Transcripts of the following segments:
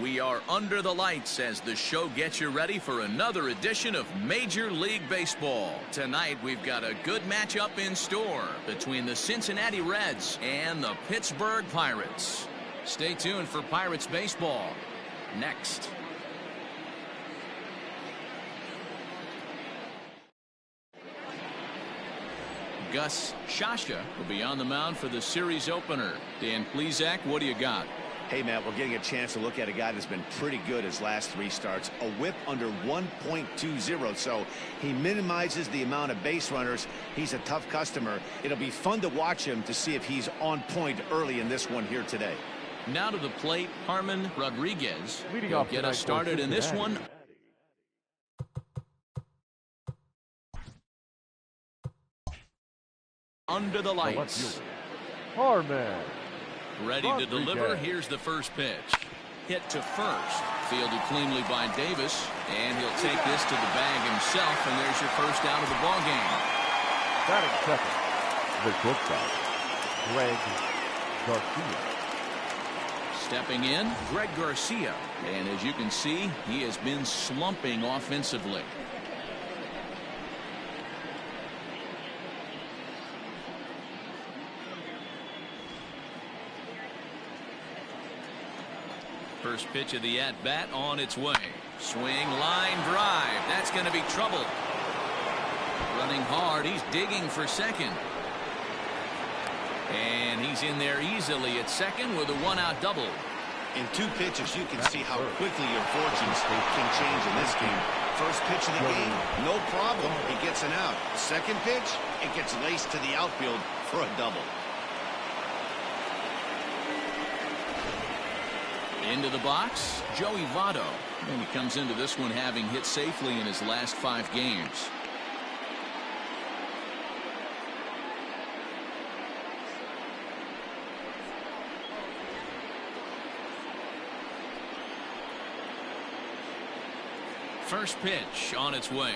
We are under the lights as the show gets you ready for another edition of Major League Baseball. Tonight we've got a good matchup in store between the Cincinnati Reds and the Pittsburgh Pirates. Stay tuned for Pirates baseball next. Gus Shasha will be on the mound for the series opener. Dan Plesac, what do you got? Hey, Matt, we're getting a chance to look at a guy that's been pretty good his last 3 starts. A whip under 1.20, so he minimizes the amount of base runners. He's a tough customer. It'll be fun to watch him to see if he's on point early in this one here today. Now to the plate, Harman Rodriguez will get us started in this one. Under the lights. Harman. Ready to deliver. Here's the first pitch. Hit to first. Fielded cleanly by Davis. And he'll take this to the bag himself. And there's your first out of the ball game. Batting second, the shortstop, Greg Garcia. Stepping in, Greg Garcia. And as you can see, he has been slumping offensively. First pitch of the at-bat on its way. Swing, line, drive. That's going to be trouble. Running hard. He's digging for second. And he's in there easily at second with a 1-out double. In 2 pitches, you can see how quickly your fortunes can change in this game. First pitch of the game, no problem. He gets an out. Second pitch, it gets laced to the outfield for a double. Into the box, Joey Votto. And he comes into this one having hit safely in his last 5 games. First pitch on its way.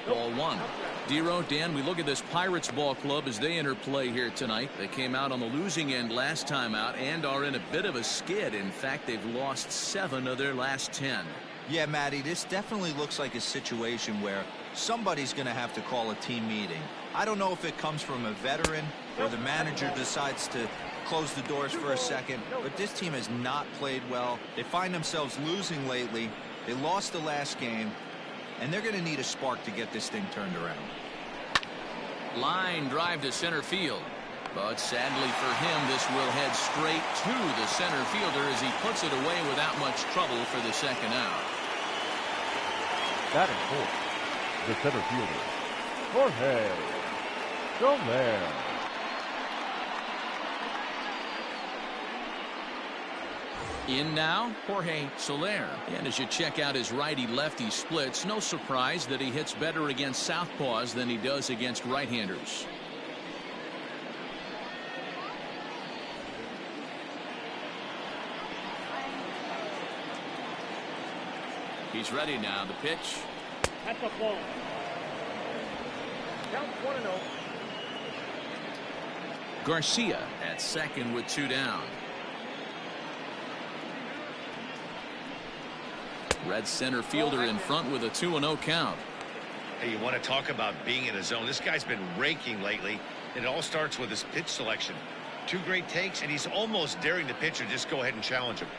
Ball 1. Dero, Dan, we look at this Pirates ball club as they enter play here tonight. They came out on the losing end last time out and are in a bit of a skid. In fact, they've lost 7 of their last 10. Yeah, Matty, this definitely looks like a situation where somebody's going to have to call a team meeting. I don't know if it comes from a veteran or the manager decides to close the doors for a second, but this team has not played well. They find themselves losing lately. They lost the last game. And they're going to need a spark to get this thing turned around. Line drive to center field. But sadly for him, this will head straight to the center fielder as he puts it away without much trouble for the second out. Batting fourth, the center fielder, Jorge Soler. In now, Jorge Soler. And as you check out his righty-lefty splits, no surprise that he hits better against southpaws than he does against right-handers. He's ready now. The pitch. At the ball. Count 1-0. Garcia at second with 2 down. Red center fielder in front with a 2-0 count. Hey, you want to talk about being in a zone? This guy's been raking lately. It all starts with his pitch selection. 2 great takes, and he's almost daring the pitcher just go ahead and challenge him.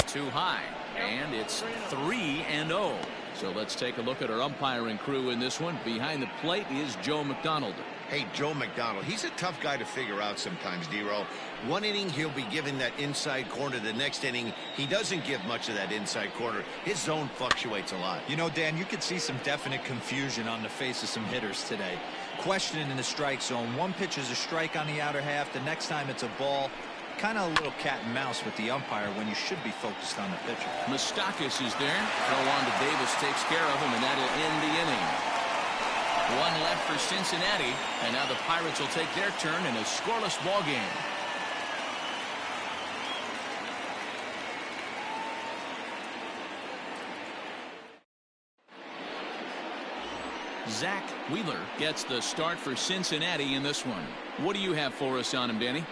Too high, and it's 3-0. So let's take a look at our umpiring crew in this one. Behind the plate is Joe McDonald. Hey, Joe McDonald, he's a tough guy to figure out sometimes, Dero. 1 inning, he'll be given that inside corner. The next inning, he doesn't give much of that inside corner. His zone fluctuates a lot. You know, Dan, you could see some definite confusion on the face of some hitters today. Questioning in the strike zone. One pitch is a strike on the outer half. The next time it's a ball. Kind of a little cat and mouse with the umpire when you should be focused on the pitcher. Moustakas is there. Throw on to Davis takes care of him, and that'll end the inning. 1 left for Cincinnati, and now the Pirates will take their turn in a scoreless ball game. Zach Wheeler gets the start for Cincinnati in this one. What do you have for us on him, Danny?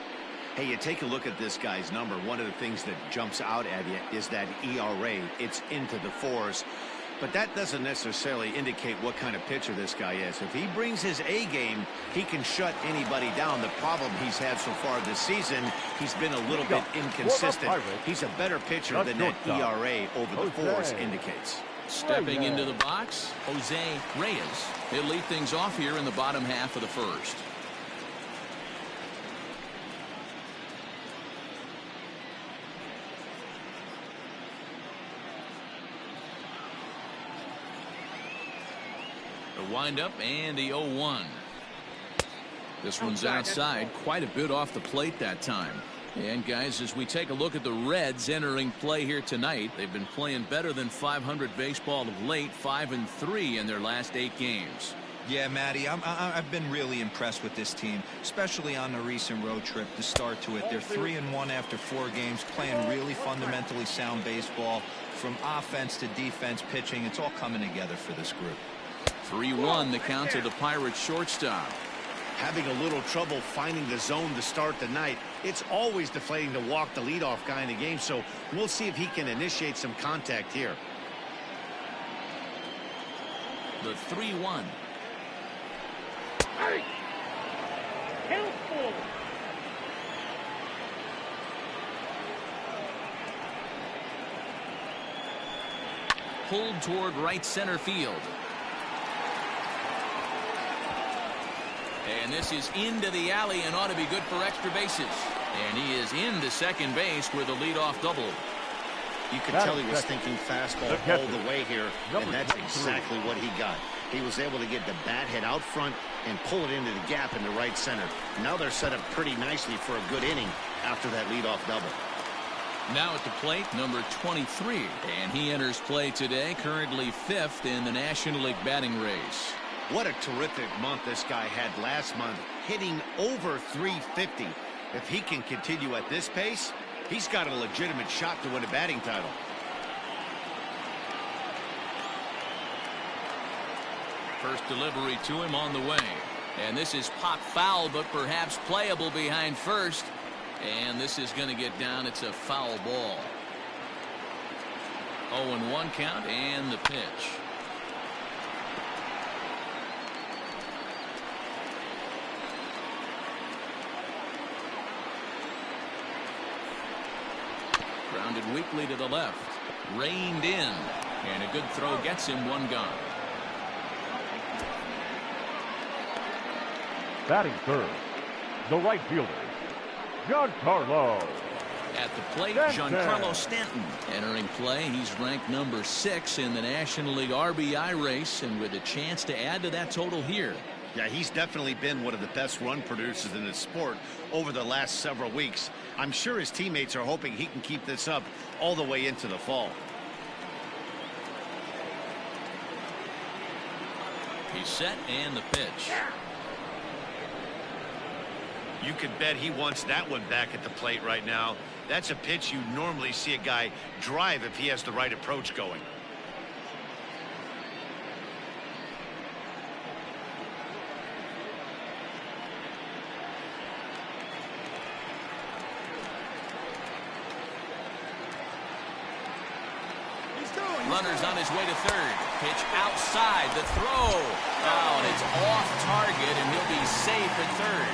Hey, you take a look at this guy's number. One of the things that jumps out at you is that ERA. It's into the 4s. But that doesn't necessarily indicate what kind of pitcher this guy is. If he brings his A game, he can shut anybody down. The problem he's had so far this season, he's been a little bit inconsistent. He's a better pitcher than that ERA over the 4s indicates. Stepping into the box, Jose Reyes. He'll lead things off here in the bottom half of the first. The windup and the 0-1. This one's outside, quite a bit off the plate that time. And guys, as we take a look at the Reds entering play here tonight, they've been playing better than .500 baseball of late, 5-3 in their last 8 games. Yeah, Matty, I've been really impressed with this team, especially on the recent road trip to start to it. They're 3-1 after 4 games, playing really fundamentally sound baseball. From offense to defense, pitching, it's all coming together for this group. 3-1 the count to the Pirates shortstop. Having a little trouble finding the zone to start the night. It's always deflating to walk the leadoff guy in the game, so we'll see if he can initiate some contact here. The 3-1. Count 4. Pulled toward right center field. And this is into the alley and ought to be good for extra bases. And he is into second base with a leadoff double. You could tell he was thinking fastball all the way here, and that's exactly what he got. He was able to get the bat head out front and pull it into the gap in the right center. Now they're set up pretty nicely for a good inning after that leadoff double. Now at the plate, number 23. And he enters play today, currently 5th in the National League batting race. What a terrific month this guy had last month, hitting over .350. If he can continue at this pace, he's got a legitimate shot to win a batting title. First delivery to him on the way. And this is pop foul, but perhaps playable behind first. And this is going to get down. It's a foul ball. 0-1 count and the pitch. Grounded weakly to the left. Reined in. And a good throw gets him one gone. Batting third, the right fielder, Giancarlo. At the plate, Giancarlo Stanton entering play. He's ranked number 6 in the National League RBI race, and with a chance to add to that total here. Yeah, he's definitely been one of the best run producers in the sport over the last several weeks. I'm sure his teammates are hoping he can keep this up all the way into the fall. He's set and the pitch. You can bet he wants that one back at the plate right now. That's a pitch you normally see a guy drive if he has the right approach going. Runners on his way to third. Pitch outside. The throw. Oh, and it's off target, and he'll be safe at third.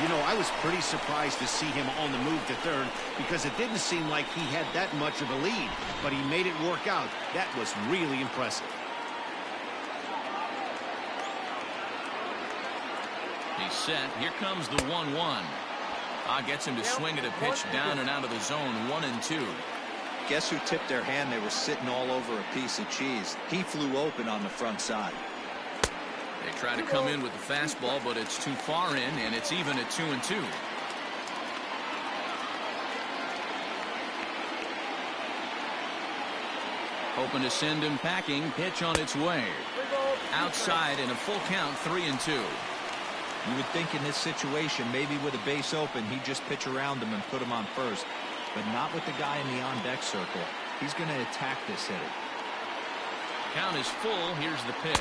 You know, I was pretty surprised to see him on the move to third because it didn't seem like he had that much of a lead, but he made it work out. That was really impressive. He's set. Here comes the 1-1. Gets him to swing at a pitch down and out of the zone. 1-2. Guess who tipped their hand? They were sitting all over a piece of cheese. He flew open on the front side. They try to come in with the fastball, but it's too far in, and it's even at 2-2. Hoping to send him packing. Pitch on its way. Outside in a full count, 3-2. You would think in this situation, maybe with a base open, he'd just pitch around him and put him on first. But not with the guy in the on-deck circle. He's going to attack this hitter. Count is full. Here's the pitch.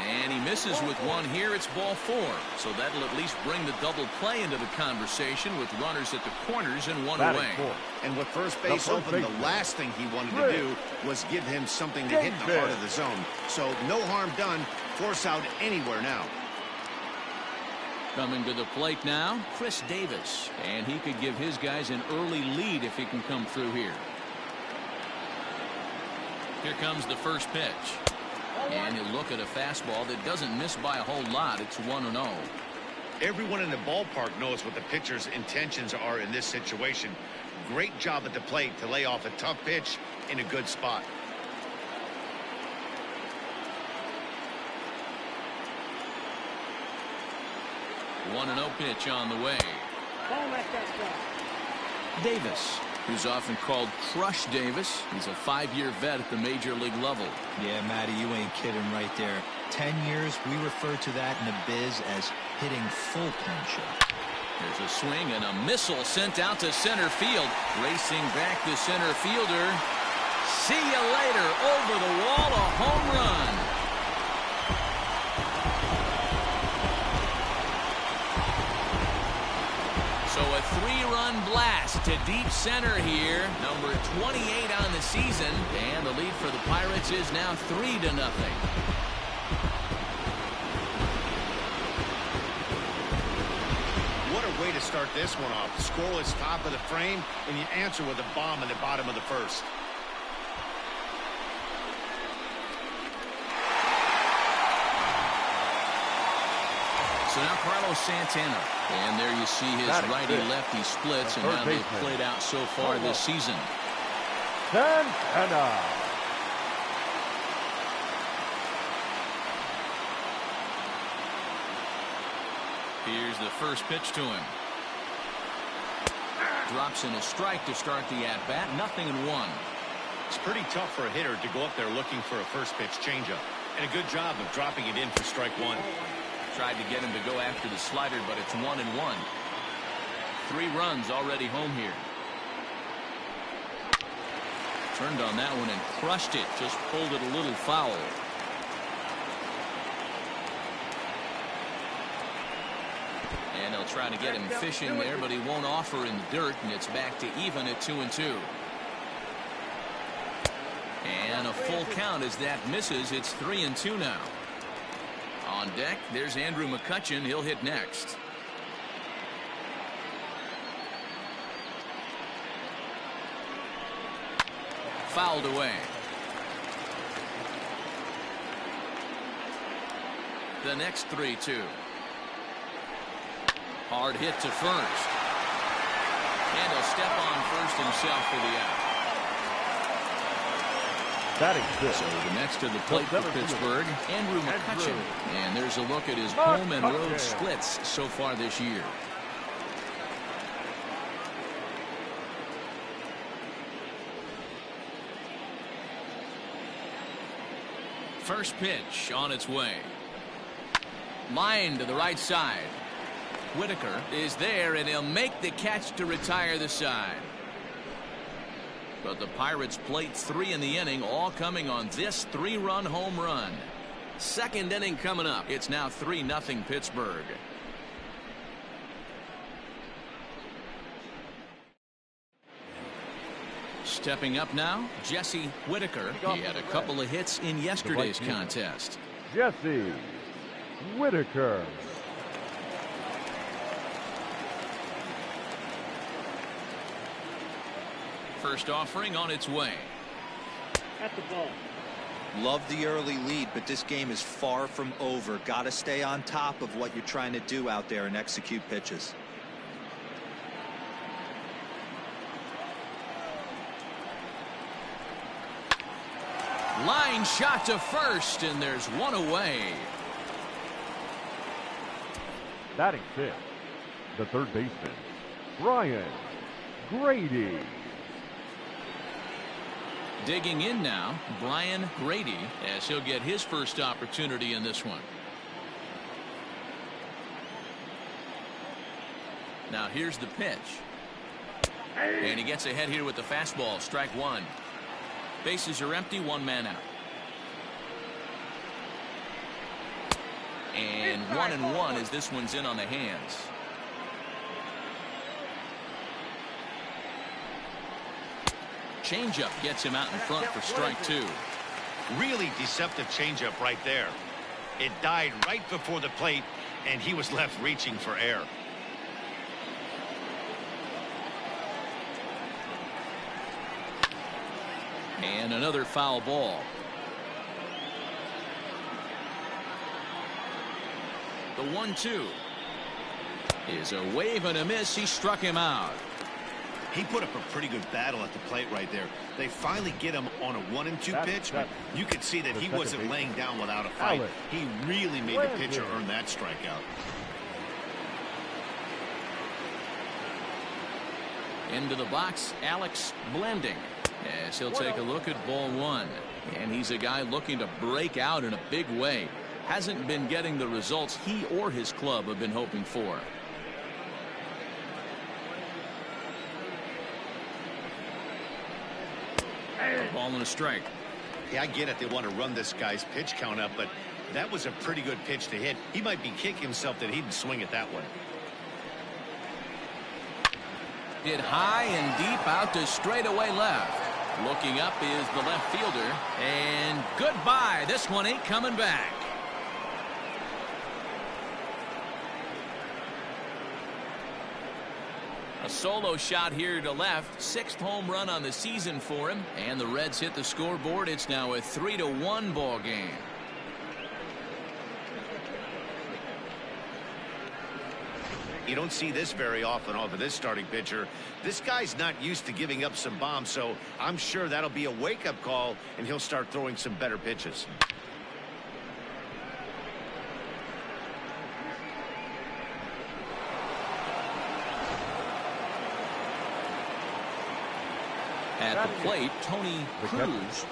And he misses with one here. It's ball 4. So that'll at least bring the double play into the conversation with runners at the corners and one away. And with first base open, the last thing he wanted to do was give him something to hit in the heart of the zone. So no harm done. Force out anywhere now. Coming to the plate now, Chris Davis. And he could give his guys an early lead if he can come through here. Here comes the first pitch. And he'll look at a fastball that doesn't miss by a whole lot. It's 1-0. Everyone in the ballpark knows what the pitcher's intentions are in this situation. Great job at the plate to lay off a tough pitch in a good spot. The 1-0 pitch on the way. Davis, who's often called Crush Davis. He's a 5-year vet at the major league level. Yeah, Matty, you ain't kidding right there. 10 years, we refer to that in the biz as hitting full punch. There's a swing and a missile sent out to center field. Racing back the center fielder. See you later. Over the wall, a home run. So a 3-run blast to deep center here. Number 28 on the season. And the lead for the Pirates is now 3-0. What a way to start this one off. Scoreless top of the frame, and you answer with a bomb in the bottom of the first. So now Carlos Santana. And there you see his righty-lefty splits and how they've played out so far this season. Santana. Here's the first pitch to him. Drops in a strike to start the at-bat. 0-1. It's pretty tough for a hitter to go up there looking for a first pitch changeup. And a good job of dropping it in for strike 1. Tried to get him to go after the slider, but it's 1-1. 3 runs already home here. Turned on that one and crushed it. Just pulled it a little foul. And they'll try to get him fishing there, but he won't offer in the dirt, and it's back to even at 2-2. And a full count as that misses. It's 3-2 now. On deck, there's Andrew McCutchen. He'll hit next. Fouled away. The next 3-2. Hard hit to first. And he'll step on first himself for the out. So the next to the plate for Pittsburgh, Andrew McCutchen. And there's a look at his home and road splits so far this year. First pitch on its way. Line to the right side. Whitaker is there, and he'll make the catch to retire the side. But the Pirates plate 3 in the inning, all coming on this 3-run home run. Second inning coming up. It's now 3-0 Pittsburgh. Stepping up now, Jesse Whitaker. He had a couple of hits in yesterday's contest. Jesse Whitaker. First offering on its way. At the ball. Love the early lead, but this game is far from over. Got to stay on top of what you're trying to do out there and execute pitches. Line shot to first, and there's one away. Batting fifth, the third baseman, Brian Grady. Digging in now, Brian Grady, as he'll get his first opportunity in this one. Now here's the pitch. And he gets ahead here with the fastball. Strike 1. Bases are empty, 1 man out. And 1-1 as this one's in on the hands. Changeup gets him out in front for strike 2. Really deceptive changeup right there. It died right before the plate, and he was left reaching for air. And another foul ball. The 1-2 is a wave and a miss. He struck him out. He put up a pretty good battle at the plate right there. They finally get him on a 1-2 pitch, but you could see that he wasn't laying down without a fight. He really made the pitcher earn that strikeout. Into the box, Alex Blending. As he'll take a look at ball 1. And he's a guy looking to break out in a big way. Hasn't been getting the results he or his club have been hoping for. A ball and a strike. Yeah, I get it. They want to run this guy's pitch count up, but that was a pretty good pitch to hit. He might be kicking himself that he didn't swing it that way. Hit high and deep out to straightaway left. Looking up is the left fielder. And goodbye. This one ain't coming back. A solo shot here to left. 6th home run on the season for him. And the Reds hit the scoreboard. It's now a 3-1 ball game. You don't see this very often off of this starting pitcher. This guy's not used to giving up some bombs, so I'm sure that'll be a wake-up call, and he'll start throwing some better pitches. At the plate, Tony Cruz.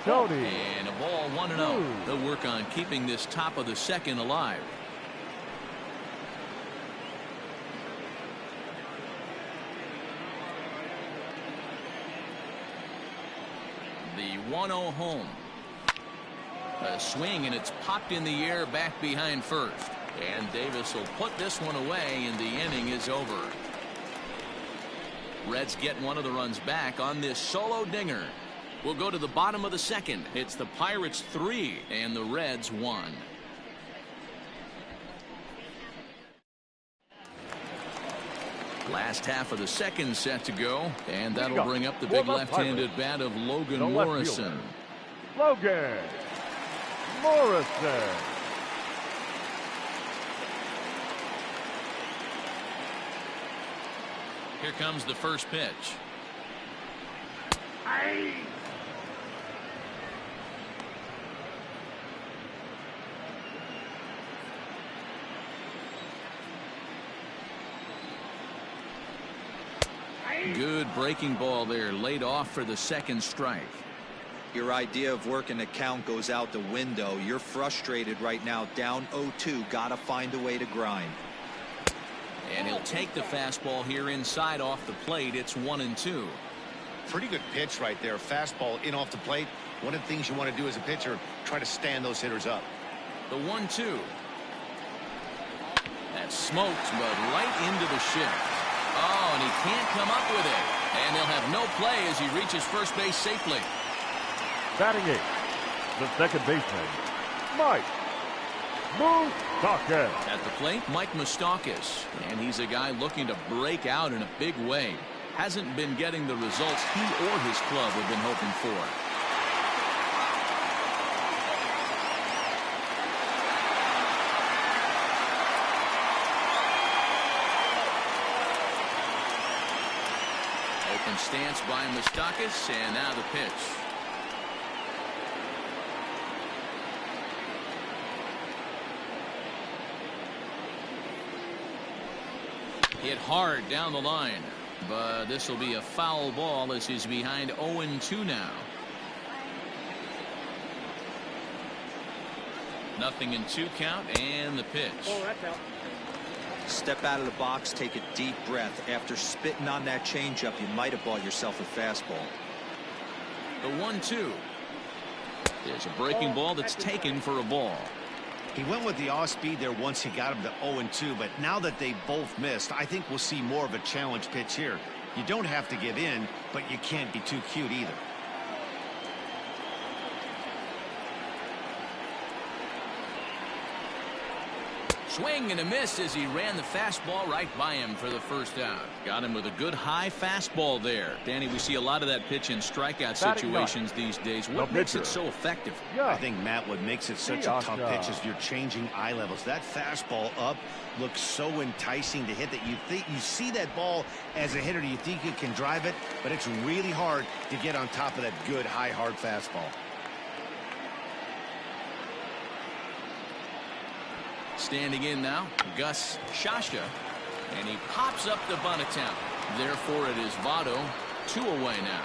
Tony. And a ball 1-0. They'll work on keeping this top of the second alive. The 1-0 home. A swing, and it's popped in the air back behind first. And Davis will put this one away, and the inning is over. Reds get one of the runs back on this solo dinger. We'll go to the bottom of the second. It's the Pirates 3 and the Reds 1. Last half of the second set to go, and that'll bring up the big left-handed bat of Logan Morrison. Logan Morrison. Here comes the first pitch. Good breaking ball there, laid off for the second strike. Your idea of working the count goes out the window. You're frustrated right now, down 0-2. Gotta find a way to grind. And he'll take the fastball here inside off the plate. It's 1-2. Pretty good pitch right there. Fastball in off the plate. One of the things you want to do as a pitcher, try to stand those hitters up. The 1-2. That's smoked, but right into the shift. Oh, and he can't come up with it. And he'll have no play as he reaches first base safely. Batting 8, the second baseman, Mike Moustakas. At the plate, Mike Moustakas. And he's a guy looking to break out in a big way. Hasn't been getting the results he or his club have been hoping for. Open stance by Moustakas, and now the pitch. Hit hard down the line, but this will be a foul ball as he's behind 0-2 now. 0-2 count, and the pitch. Oh, that's out. Step out of the box, take a deep breath. After spitting on that changeup, you might have bought yourself a fastball. The 1-2. There's a breaking ball that's taken for a ball. He went with the off-speed there once he got him to 0-2, but now that they both missed, I think we'll see more of a challenge pitch here. You don't have to give in, but you can't be too cute either. Swing and a miss as he ran the fastball right by him for the first out. Got him with a good high fastball there. Danny, we see a lot of that pitch in strikeout situations these days. What makes it so effective? I think, Matt, what makes it such a tough pitch is you're changing eye levels. That fastball up looks so enticing to hit that you see that ball as a hitter. You think you can drive it, but it's really hard to get on top of that good high hard fastball. Standing in now, Gus Shasha, and he pops up the bunt attempt. Therefore, it is Votto, 2 away now.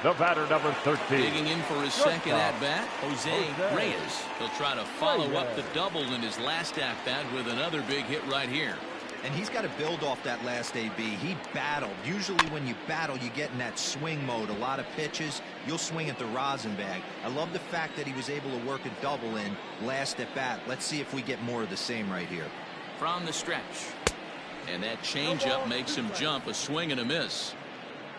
The batter, number 13. Digging in for his second at-bat, Jose Reyes. He'll try to follow up the double in his last at-bat with another big hit right here. And he's got to build off that last AB. He battled. Usually when you battle, you get in that swing mode. A lot of pitches, you'll swing at the rosin bag. I love the fact that he was able to work a double in last at bat. Let's see if we get more of the same right here. From the stretch. And that changeup makes him jump, a swing and a miss.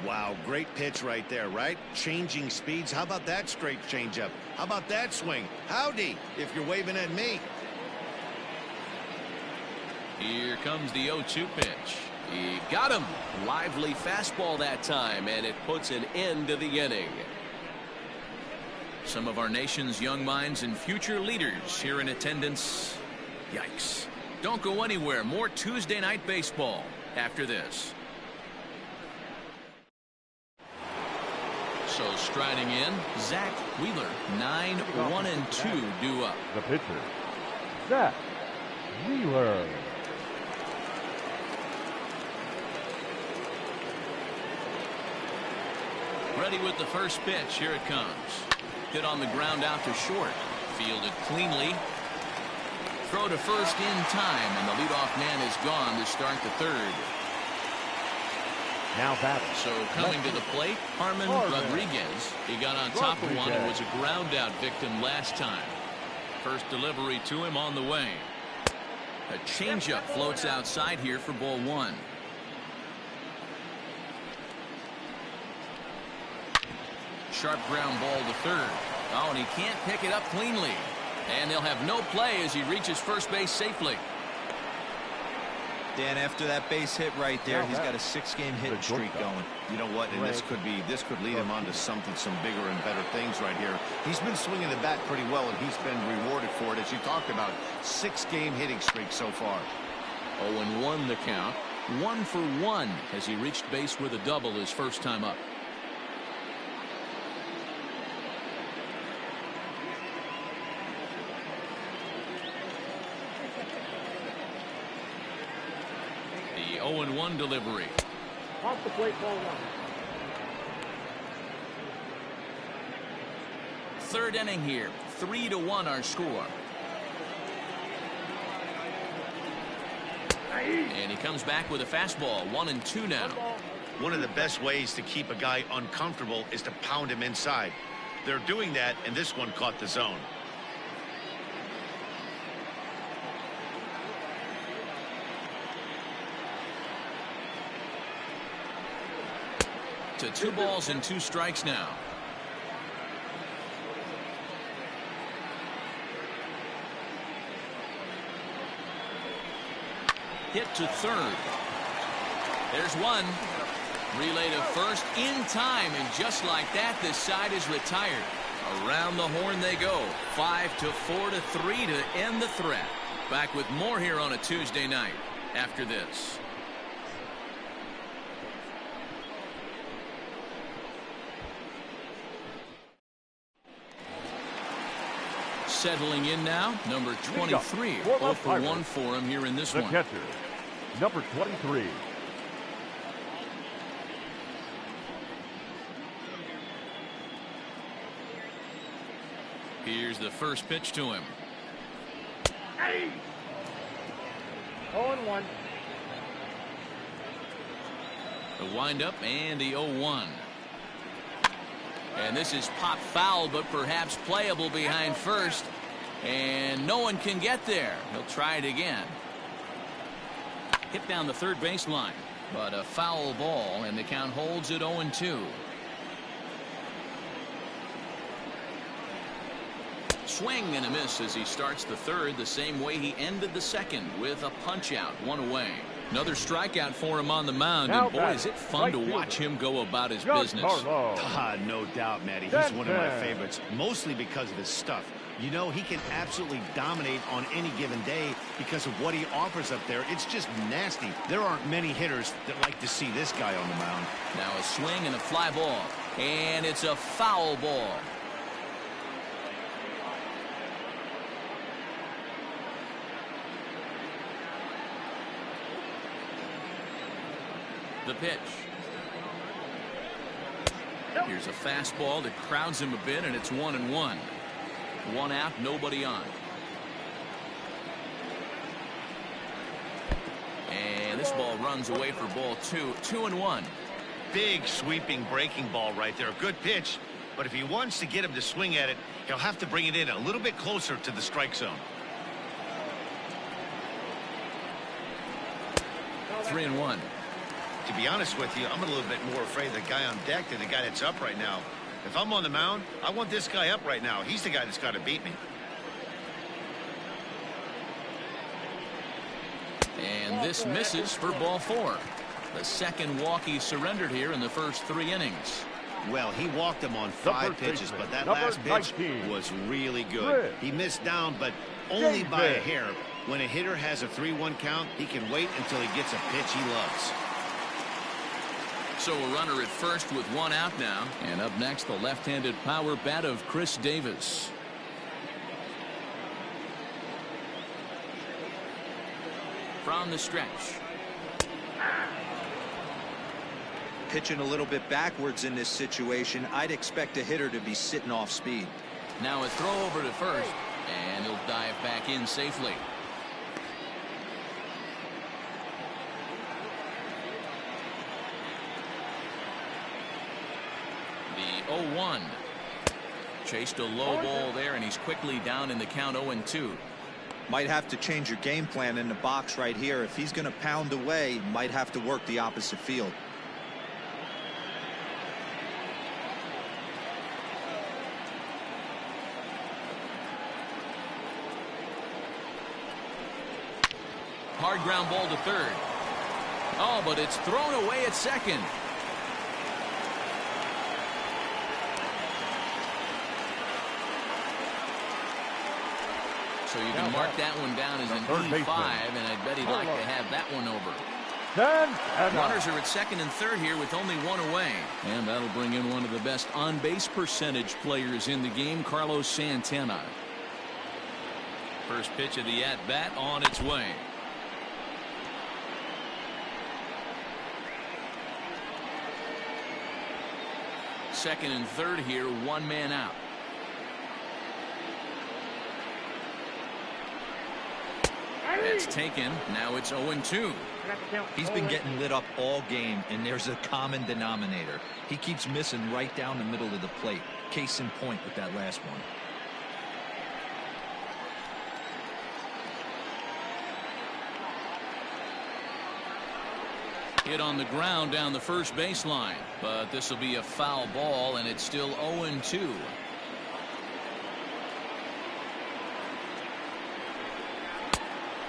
Wow, great pitch right there, right? Changing speeds. How about that straight changeup? How about that swing? Howdy, if you're waving at me. Here comes the 0-2 pitch. He got him. Lively fastball that time, and it puts an end to the inning. Some of our nation's young minds and future leaders here in attendance. Yikes. Don't go anywhere. More Tuesday night baseball after this. So striding in, Zach Wheeler, 9-1-2 due up. The pitcher, Zach Wheeler. Ready with the first pitch. Here it comes. Hit on the ground out to short. Fielded cleanly. Throw to first in time, and the leadoff man is gone to start the third. Now batting. So coming to the plate, Harmon Rodriguez. He got on top of one and was a ground out victim last time. First delivery to him on the way. A changeup floats outside here for ball one. Sharp ground ball to third. Oh, and he can't pick it up cleanly. And they'll have no play as he reaches first base safely. Dan, after that base hit right there, he's got a 6-game hitting streak going. You know what? And this could lead him on to some bigger and better things right here. He's been swinging the bat pretty well, and he's been rewarded for it, as you talked about. 6-game hitting streak so far. 0-1 the count. 1 for 1 as he reached base with a double his first time up. The 0-1 delivery. Off the plate, ball one. Third inning here. 3-1 our score. And he comes back with a fastball. 1-2 now. One of the best ways to keep a guy uncomfortable is to pound him inside. They're doing that, and this one caught the zone. To 2 balls and 2 strikes now. Hit to third. There's one. Relay to first in time, and just like that, this side is retired. Around the horn they go. 5-4-3 to end the threat. Back with more here on a Tuesday night after this. Settling in now, number 23. 0 for 1 for him here in this one. The catcher, number 23. Here's the first pitch to him. 0-1. The windup and the 0-1. And this is pop foul, but perhaps playable behind first. And no one can get there. He'll try it again. Hit down the third baseline. But a foul ball, and the count holds at 0-2. Swing and a miss as he starts the third the same way he ended the second, with a punch out, one away. Another strikeout for him on the mound, and boy, is it fun to watch him go about his business. No doubt, Matty. He's one of my favorites, mostly because of his stuff. You know, he can absolutely dominate on any given day because of what he offers up there. It's just nasty. There aren't many hitters that like to see this guy on the mound. Now a swing and a fly ball, and it's a foul ball. The pitch. Here's a fastball that crowds him a bit, and it's 1-1. One out, nobody on. And this ball runs away for ball two. 2-1. Big sweeping breaking ball right there. Good pitch. But if he wants to get him to swing at it, he'll have to bring it in a little bit closer to the strike zone. 3-1. To be honest with you, I'm a little bit more afraid of the guy on deck than the guy that's up right now. If I'm on the mound, I want this guy up right now. He's the guy that's got to beat me. And this misses for ball 4. The second walk he surrendered here in the first 3 innings. Well, he walked him on 5 pitches, but that last pitch was really good. He missed down, but only by a hair. When a hitter has a 3-1 count, he can wait until he gets a pitch he loves. So a runner at first with 1 out now. And up next, the left-handed power bat of Chris Davis. From the stretch. Pitching a little bit backwards in this situation. I'd expect a hitter to be sitting off speed. Now a throw over to first, and he'll dive back in safely. The 0-1. Chased a low ball there, and he's quickly down in the count 0-2. Might have to change your game plan in the box right here. If he's going to pound away, might have to work the opposite field. Hard ground ball to third. Oh, but it's thrown away at second. So you can mark that one down as an E5, and I bet he'd like to have that one over. Runners are at second and third here with only 1 away. And that'll bring in one of the best on-base percentage players in the game, Carlos Santana. First pitch of the at-bat on its way. Second and third here, 1 man out. That's taken. Now it's 0-2. He's been getting lit up all game, and there's a common denominator. He keeps missing right down the middle of the plate. Case in point with that last one. Hit on the ground down the first baseline, but this will be a foul ball, and it's still 0-2.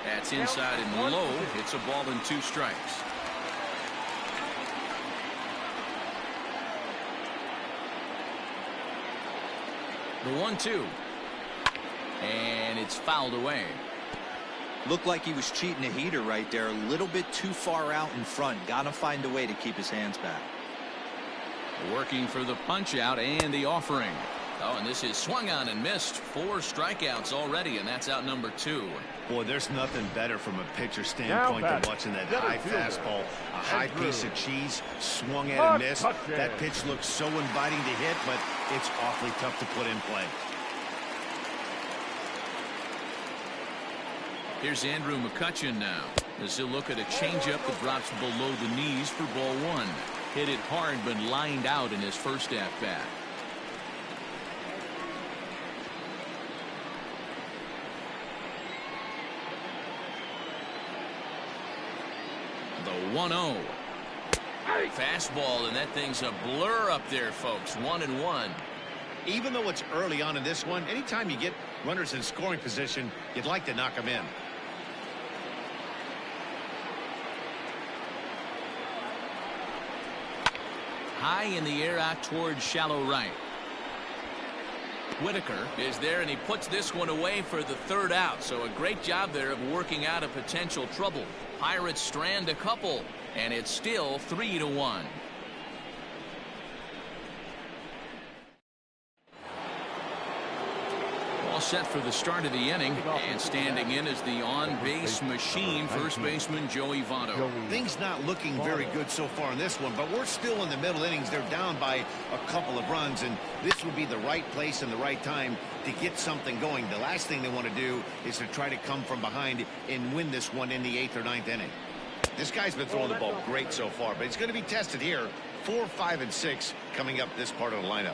That's inside and low. It's a ball and 2 strikes. The 1-2. And it's fouled away. Looked like he was cheating a heater right there. A little bit too far out in front. Gotta find a way to keep his hands back. Working for the punch out and the offering. Oh, and this is swung on and missed. 4 strikeouts already, and that's out number 2. Boy, there's nothing better from a pitcher standpoint than watching that high fastball, a high piece of cheese, swung at and missed. That pitch looks so inviting to hit, but it's awfully tough to put in play. Here's Andrew McCutchen now, as he'll look at a changeup that drops below the knees for ball 1. Hit it hard, but lined out in his first at-bat. 1-0. Fastball, and that thing's a blur up there, folks. 1-1. Even though it's early on in this one, anytime you get runners in scoring position, you'd like to knock them in. High in the air out towards shallow right. Whitaker is there, and he puts this one away for the third out. So a great job there of working out a potential trouble. Pirates strand a couple, and it's still 3-1. All set for the start of the inning, and standing in is the on-base machine, first baseman Joey Votto. Things not looking very good so far in this one, but we're still in the middle innings. They're down by a couple of runs, and this would be the right place and the right time to get something going. The last thing they want to do is to try to come from behind and win this one in the 8th or 9th inning. This guy's been throwing the ball great so far, but he's going to be tested here. 4, 5, and 6 coming up this part of the lineup.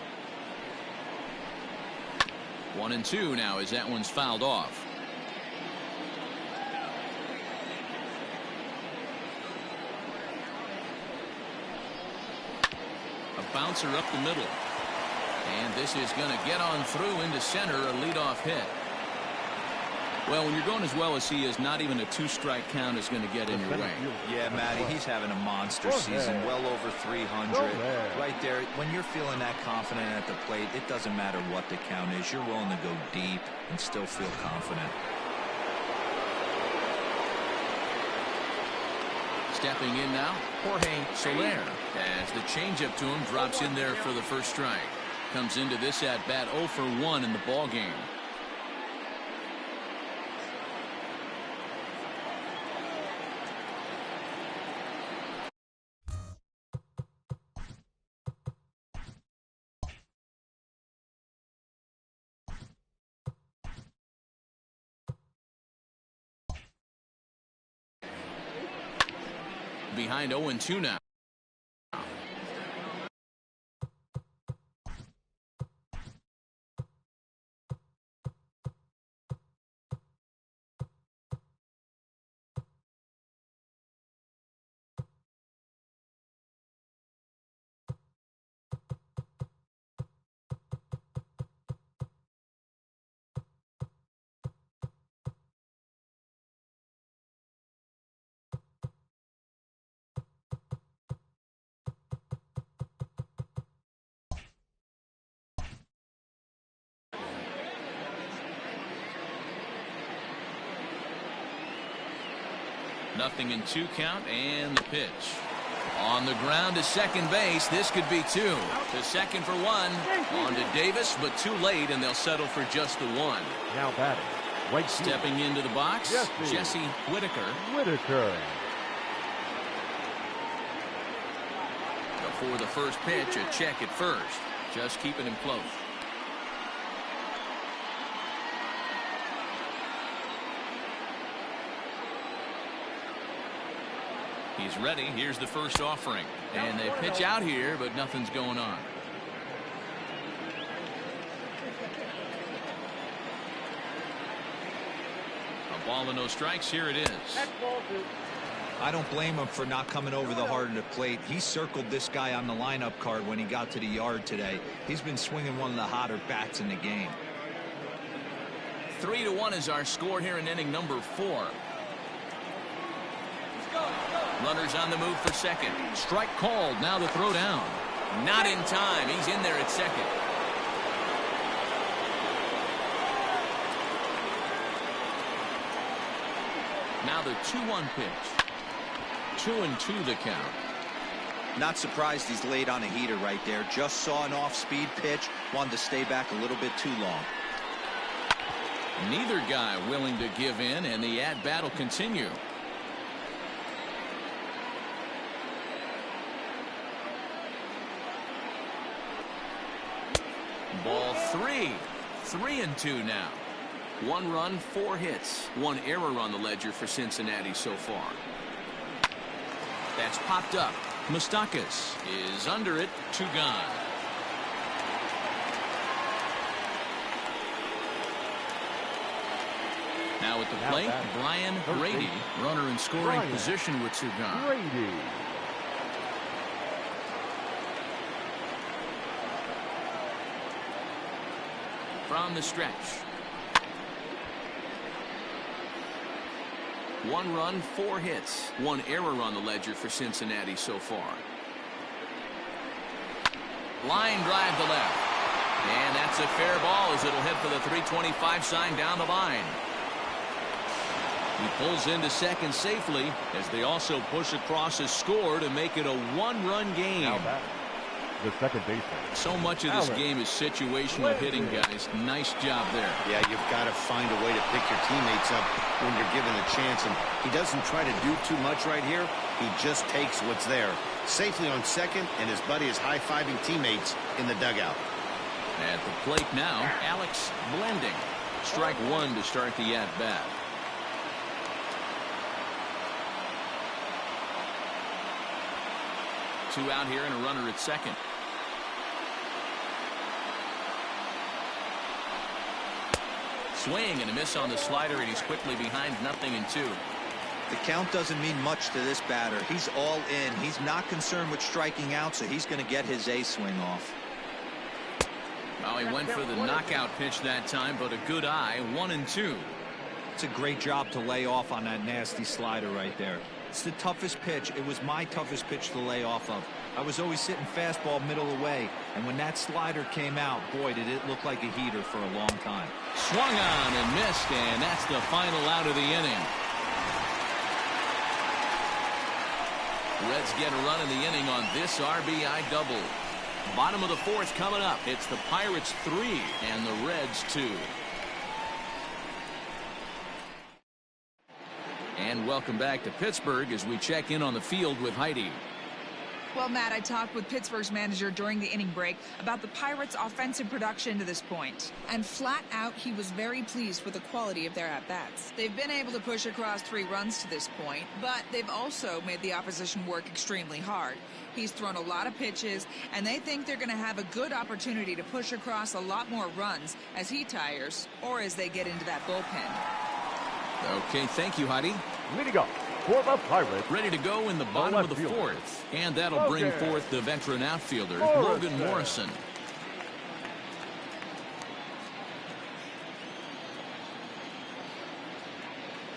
1-2 now as that one's fouled off. A bouncer up the middle. And this is going to get on through into center, a leadoff hit. Well, when you're going as well as he is, not even a 2-strike count is going to get in your way. Yeah, Matty, he's having a monster season, well over 300. Right there, when you're feeling that confident at the plate, it doesn't matter what the count is. You're willing to go deep and still feel confident. Stepping in now, Jorge Soler, as the changeup to him drops in there for the first strike. Comes into this at bat 0 for 1 in the ball game. Behind 0-2 now. Nothing in 2 count, and the pitch. On the ground to second base. This could be 2. To second for 1. On to Davis, but too late, and they'll settle for just the 1. Now batting. Right Stepping into the box, Jesse Whitaker. Before the first pitch, a check at first. Just keeping him close. He's ready. Here's the first offering. And they pitch out here, but nothing's going on. A ball and no strikes. Here it is. I don't blame him for not coming over the heart of the plate. He circled this guy on the lineup card when he got to the yard today. He's been swinging one of the hotter bats in the game. 3-1 is our score here in inning number 4. Runners on the move for second. Strike called. Now the throw down. Not in time. He's in there at second. Now the 2-1 pitch. 2-2 the count. Not surprised he's laid on a heater right there. Just saw an off-speed pitch. Wanted to stay back a little bit too long. Neither guy willing to give in, and the at-bat will continue. Ball 3. 3-2 now. 1 run, 4 hits. 1 error on the ledger for Cincinnati so far. That's popped up. Moustakas is under it. 2 gone. Now at the plate, Brian Grady, runner in scoring position with two gone. Grady. From the stretch. 1 run, 4 hits. 1 error on the ledger for Cincinnati so far. Line drive to left. And that's a fair ball as it'll hit for the 325 sign down the line. He pulls into second safely as they also push across a score to make it a 1-run game. Now batting, the second baseman. So much of this game is situational hitting, guys. Nice job there. Yeah, you've got to find a way to pick your teammates up when you're given a chance, and he doesn't try to do too much right here. He just takes what's there. Safely on second, and his buddy is high-fiving teammates in the dugout. At the plate now, Alex Blending. Strike 1 to start the at-bat. Two out here and a runner at second. Swing and a miss on the slider, and he's quickly behind 0-2. The count doesn't mean much to this batter. He's all in. He's not concerned with striking out, so he's going to get his A swing off. Well, he went for the knockout pitch that time, but a good eye, 1-2. It's a great job to lay off on that nasty slider right there. It's the toughest pitch. It was my toughest pitch to lay off of. I was always sitting fastball middle away, and when that slider came out, boy, did it look like a heater for a long time. Swung on and missed, and that's the final out of the inning. Reds get a run in the inning on this RBI double. Bottom of the 4th coming up. It's the Pirates 3 and the Reds 2. And welcome back to Pittsburgh as we check in on the field with Heidi. Well, Matt, I talked with Pittsburgh's manager during the inning break about the Pirates' offensive production to this point. And flat out, he was very pleased with the quality of their at-bats. They've been able to push across 3 runs to this point, but they've also made the opposition work extremely hard. He's thrown a lot of pitches, and they think they're going to have a good opportunity to push across a lot more runs as he tires or as they get into that bullpen. Okay, thank you, Heidi. Leading up for the Pirates. Ready to go in the bottom of the 4th. And that'll bring forth the veteran outfielder, Logan Morrison.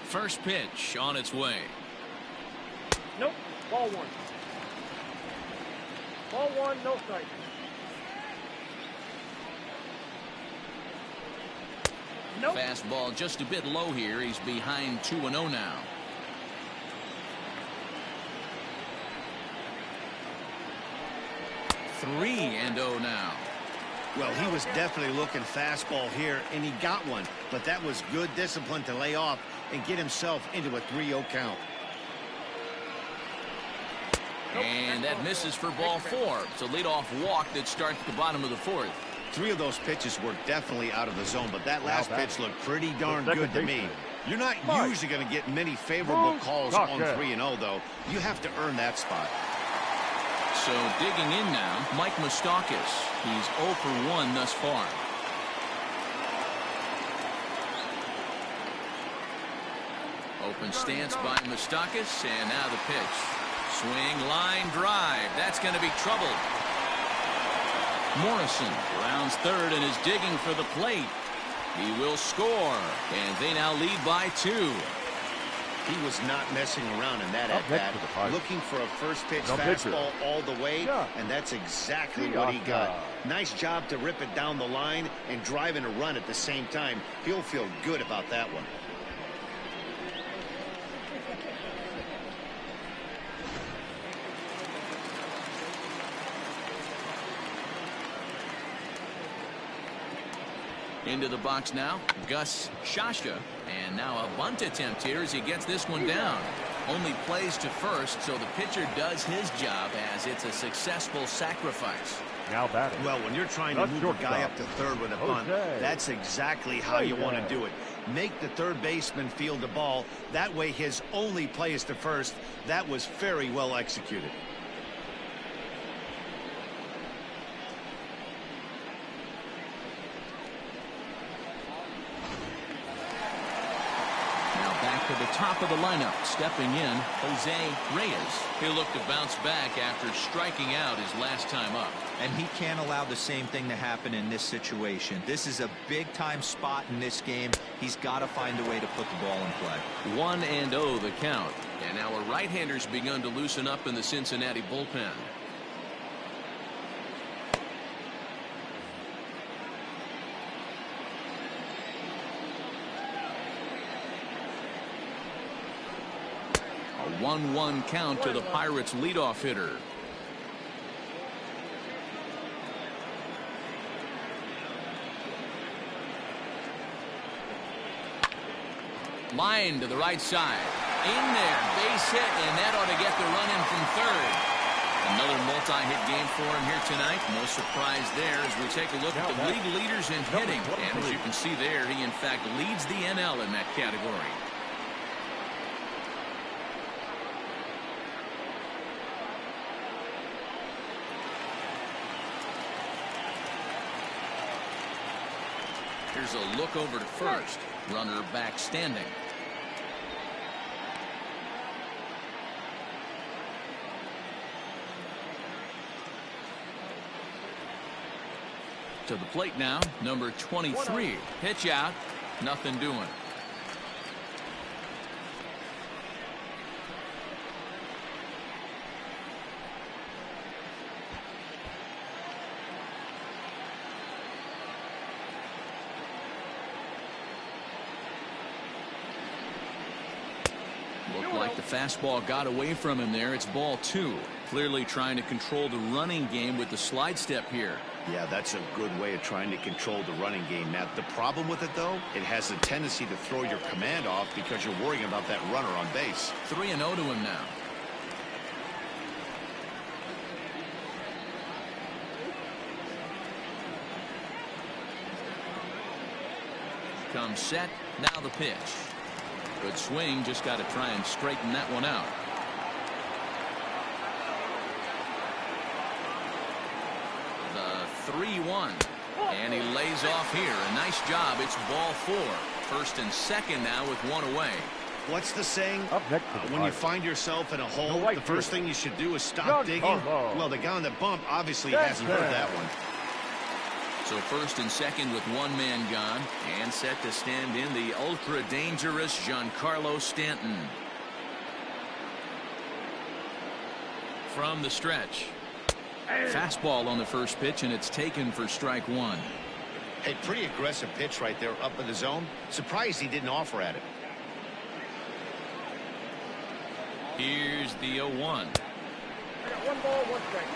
First pitch on its way. Nope. Ball 1. Ball 1, no strike. Nope. Fastball just a bit low here. He's behind 2-0 now. Three and 0 now. Well, he was definitely looking fastball here, and he got one. But that was good discipline to lay off and get himself into a 3-0 count. And that misses for ball 4. It's a leadoff walk that starts at the bottom of the 4th. 3 of those pitches were definitely out of the zone, but that last pitch looked pretty darn good to me. You're not usually going to get many favorable calls on 3-0, though. You have to earn that spot. So digging in now, Mike Moustakas. He's 0 for 1 thus far. Open stance by Moustakas, and now the pitch. Swing, line, drive. That's going to be trouble. Morrison rounds third and is digging for the plate. He will score, and they now lead by 2. He was not messing around in that at-bat, looking for a first-pitch fastball all the way, and that's exactly what he got. Nice job to rip it down the line and drive in a run at the same time. He'll feel good about that one. Into the box now, Gus Shasha. And now a bunt attempt here as he gets this one down. Only plays to first, so the pitcher does his job as it's a successful sacrifice. Now batting. Well, when you're trying to move a guy up to third with a bunt, that's exactly how you want to do it. Make the third baseman field the ball. That way his only play is to first. That was very well executed. To the top of the lineup, stepping in, Jose Reyes. He'll look to bounce back after striking out his last time up. And he can't allow the same thing to happen in this situation. This is a big-time spot in this game. He's got to find a way to put the ball in play. 1-0 the count. And our right-handers begun to loosen up in the Cincinnati bullpen. A 1-1 count to the Pirates leadoff hitter. Line to the right side. In there, base hit, and that ought to get the run in from third. Another multi-hit game for him here tonight. No surprise there as we take a look at the league leaders in hitting. And as you can see there, he in fact leads the NL in that category. Here's a look over to first. Runner back standing. To the plate now, number 23. Pitch out, nothing doing. Looked like the fastball got away from him there. It's ball 2. Clearly trying to control the running game with the slide step here. Yeah, that's a good way of trying to control the running game. Now, the problem with it, though, it has a tendency to throw your command off because you're worrying about that runner on base. 3-0 to him now. Comes set, now the pitch. Good swing, just got to try and straighten that one out. The 3-1. And he lays off here. A nice job. It's ball 4. First and second now with one away. What's the saying? Up next to the when you Pirates. find yourself in a hole, right the first field. thing you should do is stop John digging. Carlo. Well, the guy on the bump obviously That's hasn't heard it. that one. So first and second with one man gone. And set to stand in the ultra-dangerous Giancarlo Stanton. From the stretch. Fastball on the first pitch, and it's taken for strike 1. Hey, pretty aggressive pitch right there up in the zone. Surprised he didn't offer at it. Here's the 0-1. I got 1 ball, 1 strike.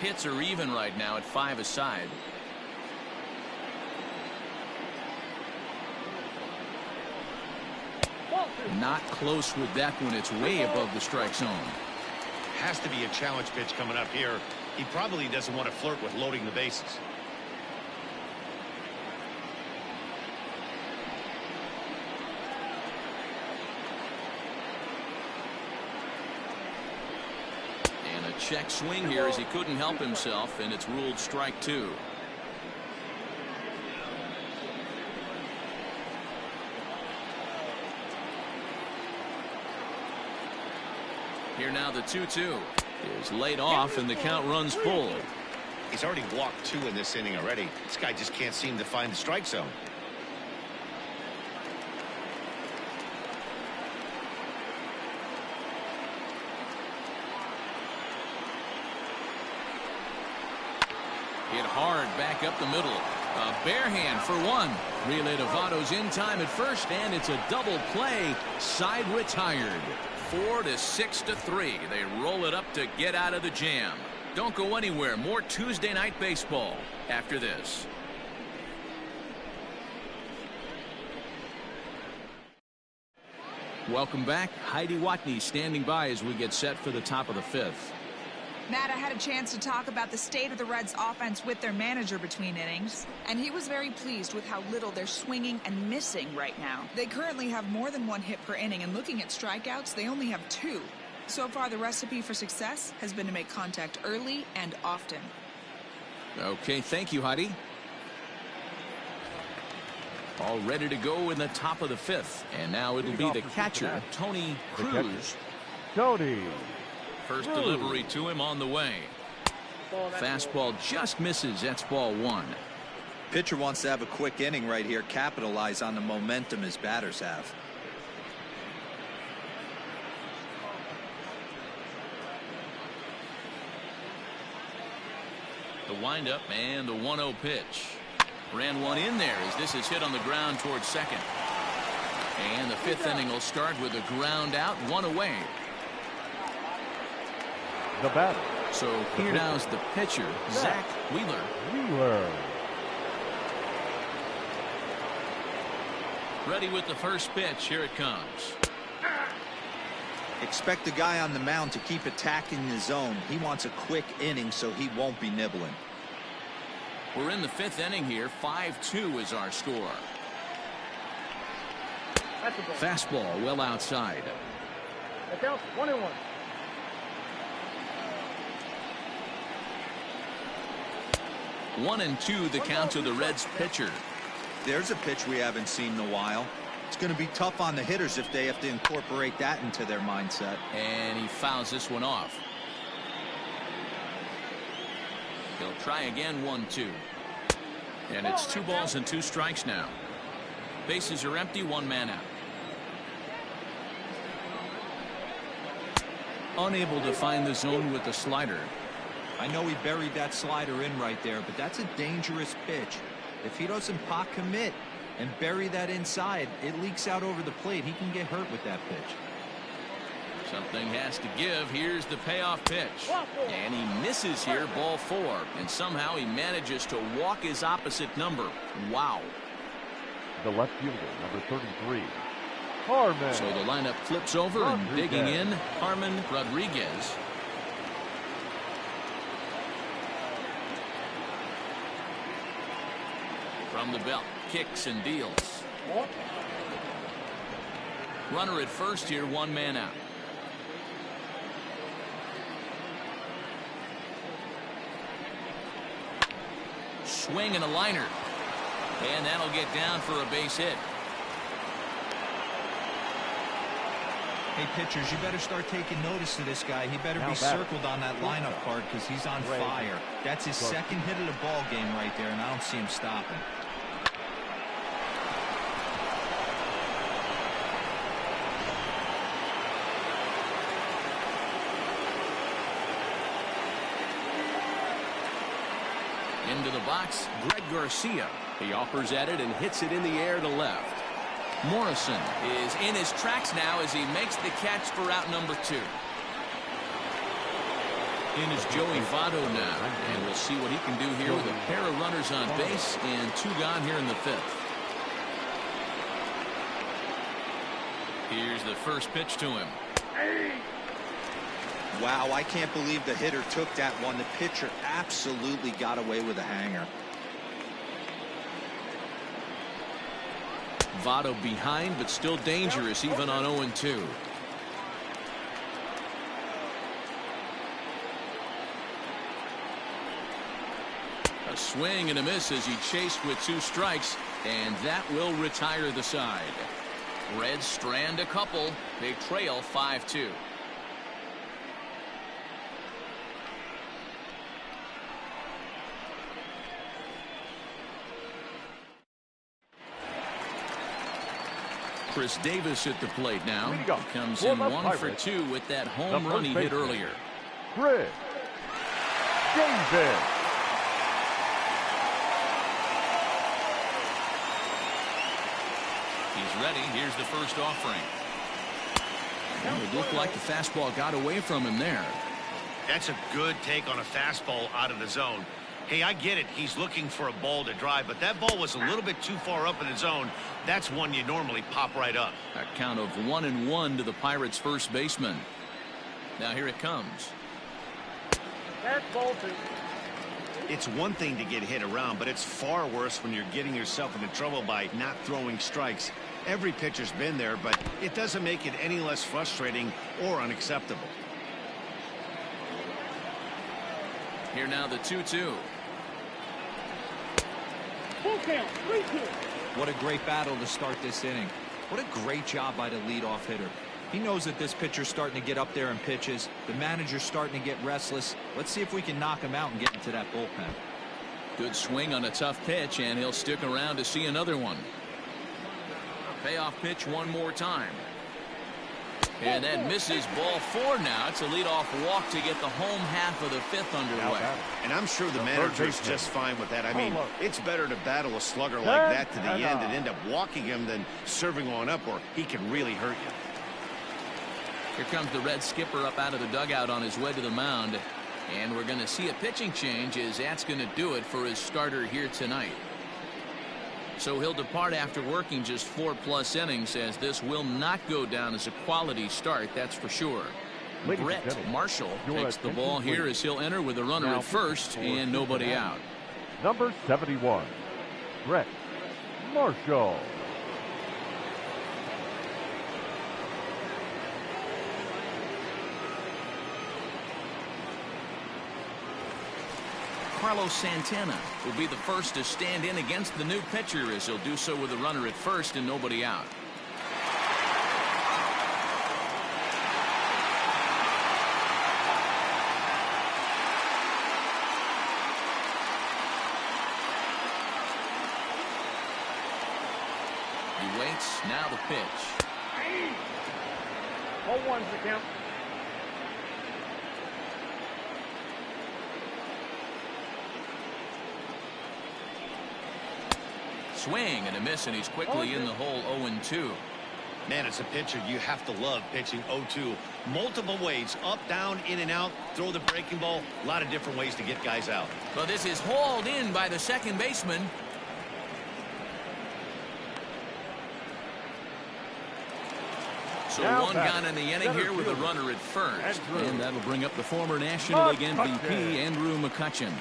Hits are even right now at 5 aside. Ball 2. Not close with that one. It's way above the strike zone. Has to be a challenge pitch coming up here. He probably doesn't want to flirt with loading the bases. And a check swing here as he couldn't help himself, and it's ruled strike 2. Here now the 2-2 is laid off, and the count runs full. He's already walked 2 in this inning already. This guy just can't seem to find the strike zone. Hit hard back up the middle. A bare hand for one. Relay to Votto's in time at first, and it's a double play. Side retired. 4-6-3. They roll it up to get out of the jam. Don't go anywhere. More Tuesday night baseball after this. Welcome back. Heidi Watney standing by as we get set for the top of the 5th. Matt, I had a chance to talk about the state of the Reds offense with their manager between innings, and he was very pleased with how little they're swinging and missing right now. They currently have more than 1 hit per inning, and looking at strikeouts, they only have 2. So far, the recipe for success has been to make contact early and often. Okay, thank you, Heidi. All ready to go in the top of the 5th. And now it'll be the catcher, Tony Cruz. Tony. First delivery to him on the way. Fastball just misses. That's ball 1. Pitcher wants to have a quick inning right here, capitalize on the momentum his batters have. The windup and the 1-0 pitch. Ran one in there as this is hit on the ground towards second. And the 5th inning will start with a ground out, 1 away. The batter. So here now is the pitcher, Zach Wheeler. Ready with the first pitch. Here it comes. Expect the guy on the mound to keep attacking the zone. He wants a quick inning so he won't be nibbling. We're in the 5th inning here. 5-2 is our score. Fastball well outside. That counts 1-1. One and two the count to the Reds pitcher. There's a pitch we haven't seen in a while. It's going to be tough on the hitters if they have to incorporate that into their mindset. And he fouls this one off. He'll try again, 1-2. And it's 2 balls and 2 strikes now. Bases are empty, 1 man out. Unable to find the zone with the slider. I know he buried that slider in right there, but that's a dangerous pitch. If he doesn't pot commit and bury that inside, it leaks out over the plate. He can get hurt with that pitch. Something has to give. Here's the payoff pitch. And he misses here, ball 4. And somehow he manages to walk his opposite number. Wow. The left fielder, number 33. Harmon. So the lineup flips over and digging in, Harmon Rodriguez. From the belt, kicks and deals. Runner at first here, 1 man out. Swing and a liner. And that'll get down for a base hit. Hey, pitchers, you better start taking notice of this guy. He better be circled on that lineup card because he's on fire. That's his 2nd hit of the ball game right there, and I don't see him stopping. Into the box, Greg Garcia. He offers at it and hits it in the air to left. Morrison is in his tracks now as he makes the catch for out number 2. In is Joey Votto now, and we'll see what he can do here with a pair of runners on base and 2 gone here in the 5th. Here's the first pitch to him. Wow, I can't believe the hitter took that one. The pitcher absolutely got away with a hanger. Votto behind, but still dangerous even on 0-2. A swing and a miss as he chased with 2 strikes, and that will retire the side. Reds strand a couple. They trail 5-2. Chris Davis at the plate now. He comes in 1 for 2 with that home run he hit earlier. Chris Davis. He's ready. Here's the first offering. And it looked like the fastball got away from him there. That's a good take on a fastball out of the zone. Hey, I get it. He's looking for a ball to drive, but that ball was a little bit too far up in the zone. That's one you normally pop right up. A count of 1-1 to the Pirates' first baseman. Now here it comes. That's ball 2. It's one thing to get hit around, but it's far worse when you're getting yourself into trouble by not throwing strikes. Every pitcher's been there, but it doesn't make it any less frustrating or unacceptable. Here now the 2-2. Full count, 3-2. What a great battle to start this inning. What a great job by the leadoff hitter. He knows that this pitcher's starting to get up there in pitches. The manager's starting to get restless. Let's see if we can knock him out and get into that bullpen. Good swing on a tough pitch, and he'll stick around to see another one. Payoff pitch one more time. And that misses ball 4 now. It's a leadoff walk to get the home half of the 5th underway. And I'm sure the manager's just fine with that. I mean, it's better to battle a slugger like that to the end and end up walking him than serving on up, or he can really hurt you. Here comes the Red skipper up out of the dugout on his way to the mound. And we're going to see a pitching change, as that's going to do it for his starter here tonight. So he'll depart after working just 4+ innings, as this will not go down as a quality start, that's for sure. Brett Marshall takes the ball here as he'll enter with a runner at first and nobody out. Number 71, Brett Marshall. Carlos Santana will be the first to stand in against the new pitcher, as he'll do so with a runner at first and nobody out. He waits. Now the pitch. 0-1's the count. Swing and a miss, and he's quickly in the hole. 0-2. Man, as a pitcher, you have to love pitching 0-2. Multiple ways, up, down, in and out, throw the breaking ball. A lot of different ways to get guys out. But this is hauled in by the second baseman. So Now one gone in the inning here with a runner at first. And that'll bring up the former National League MVP, Andrew McCutchen.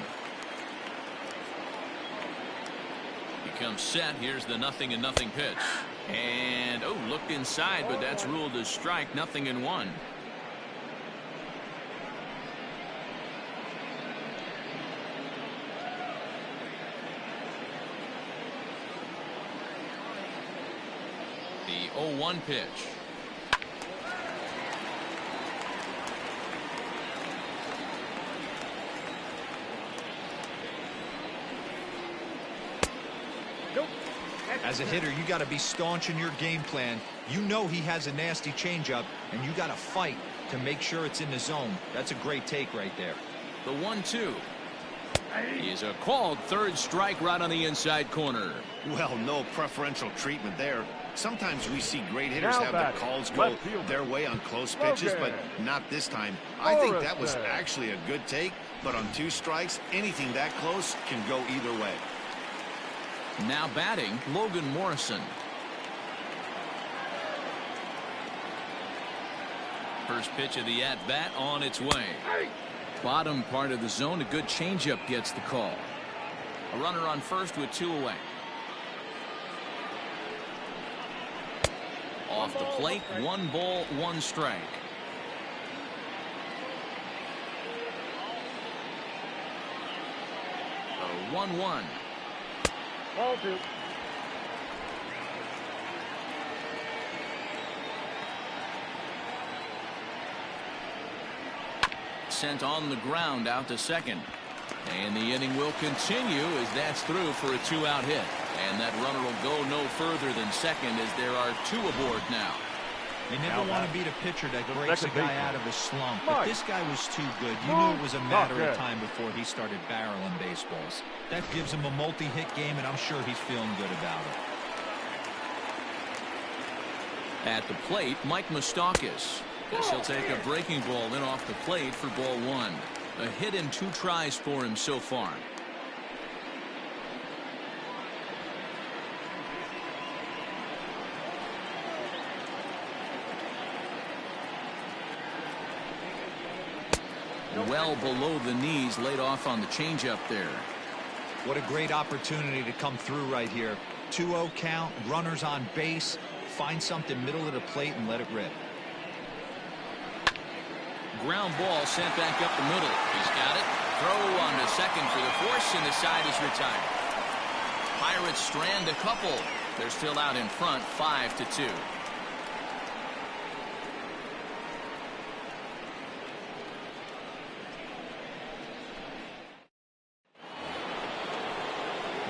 Comes set. Here's the 0-0 pitch, and looked inside, but that's ruled a strike. 0-1. The 0-1 pitch. As a hitter, you got to be staunch in your game plan. You know he has a nasty changeup, and you got to fight to make sure it's in the zone. That's a great take right there. The 1-2 is a called third strike right on the inside corner. Well, no preferential treatment there. Sometimes we see great hitters have their calls go their way on close pitches, but not this time. I think that was actually a good take, but on 2 strikes, anything that close can go either way. Now batting, Logan Morrison. First pitch of the at-bat on its way. Bottom part of the zone, a good changeup gets the call. A runner on first with 2 away. Off the plate, 1 ball, 1 strike. A 1-1. Ball 2. Sent on the ground out to second. And the inning will continue as that's through for a 2-out hit. And that runner will go no further than second, as there are 2 aboard now. You never want to beat a pitcher that breaks a guy out of a slump. But this guy was too good. You knew it was a matter of time before he started barreling baseballs. That gives him a multi-hit game, and I'm sure he's feeling good about it. At the plate, Mike Moustakas. Guess he'll take a breaking ball in off the plate for ball 1. A hit in 2 tries for him so far. Well below the knees, laid off on the changeup there. What a great opportunity to come through right here. 2-0 count, runners on base. Find something middle of the plate and let it rip. Ground ball sent back up the middle. He's got it. Throw on to second for the force, and the side is retired. Pirates strand a couple. They're still out in front 5-2.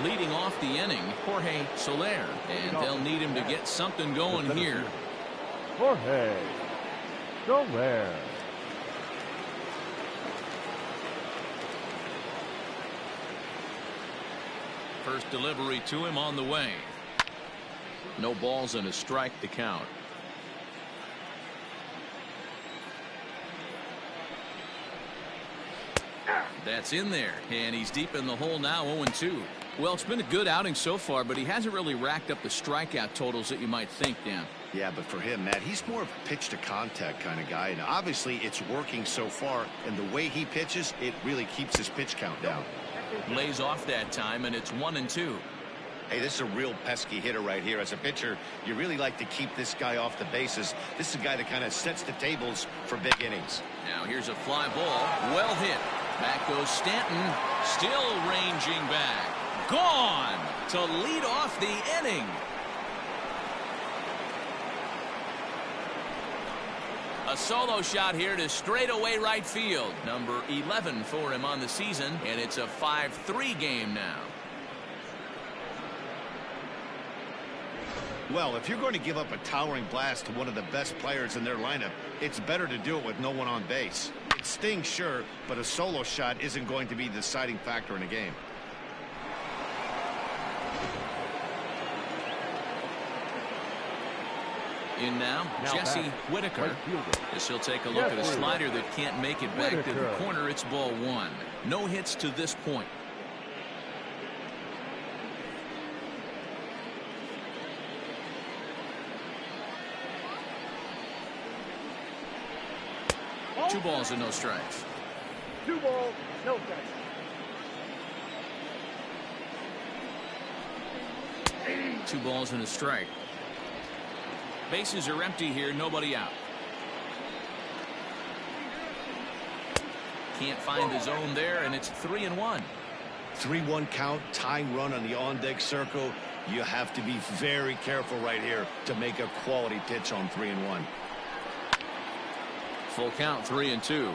Leading off the inning, Jorge Soler, and they'll need him to get something going here. Jorge Soler. First delivery to him on the way. No balls and a strike to count. That's in there, and he's deep in the hole now, 0-2. Well, it's been a good outing so far, but he hasn't really racked up the strikeout totals that you might think, Dan. Yeah, but for him, Matt, he's more of a pitch to contact kind of guy, and obviously it's working so far, and the way he pitches, it really keeps his pitch count down. Lays off that time, and it's 1-2. Hey, this is a real pesky hitter right here. As a pitcher, you really like to keep this guy off the bases. This is a guy that kind of sets the tables for big innings. Now here's a fly ball. Well hit. Back goes Stanton. Still ranging back. Gone to lead off the inning. A solo shot here to straightaway right field. Number 11 for him on the season, and it's a 5-3 game now. Well, if you're going to give up a towering blast to one of the best players in their lineup, it's better to do it with no one on base. It stings, sure, but a solo shot isn't going to be the deciding factor in a game. In now Jesse Whitaker. Right, As he'll take a look at a slider that can't make it back to the corner. It's ball one. No hits to this point. Two balls and no strikes. 2 balls, no strikes. Two balls and a strike. Bases are empty here, nobody out. Can't find the zone there, and it's 3-1. 3-1 count, tying run on the on-deck circle. You have to be very careful right here to make a quality pitch on 3-1. Full count, 3-2.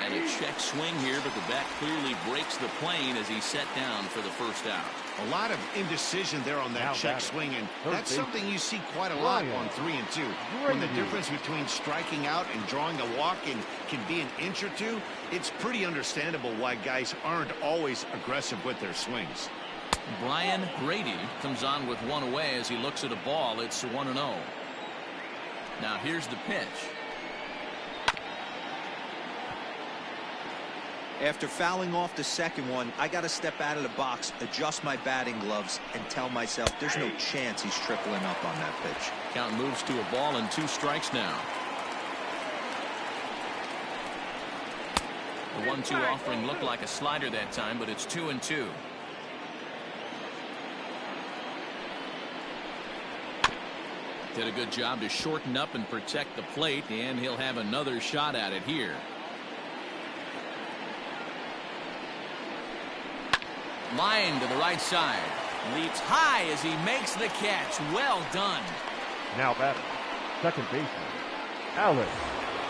And a check swing here, but the bat clearly breaks the plane as he's set down for the first out. A lot of indecision there on that check swing, and that's something you see quite a lot on 3-2. When the difference between striking out and drawing a walk can be an inch or two, it's pretty understandable why guys aren't always aggressive with their swings. Brian Grady comes on with one away as he looks at a ball. It's 1-0. Now here's the pitch. After fouling off the second one, I got to step out of the box, adjust my batting gloves, and tell myself there's no chance he's tripling up on that pitch. Count moves to a ball and 2 strikes now. The 1-2 offering looked like a slider that time, but it's 2-2. Did a good job to shorten up and protect the plate, and he'll have another shot at it here. Line to the right side. Leaps high as he makes the catch. Well done. Now batter, second baseman, Alex.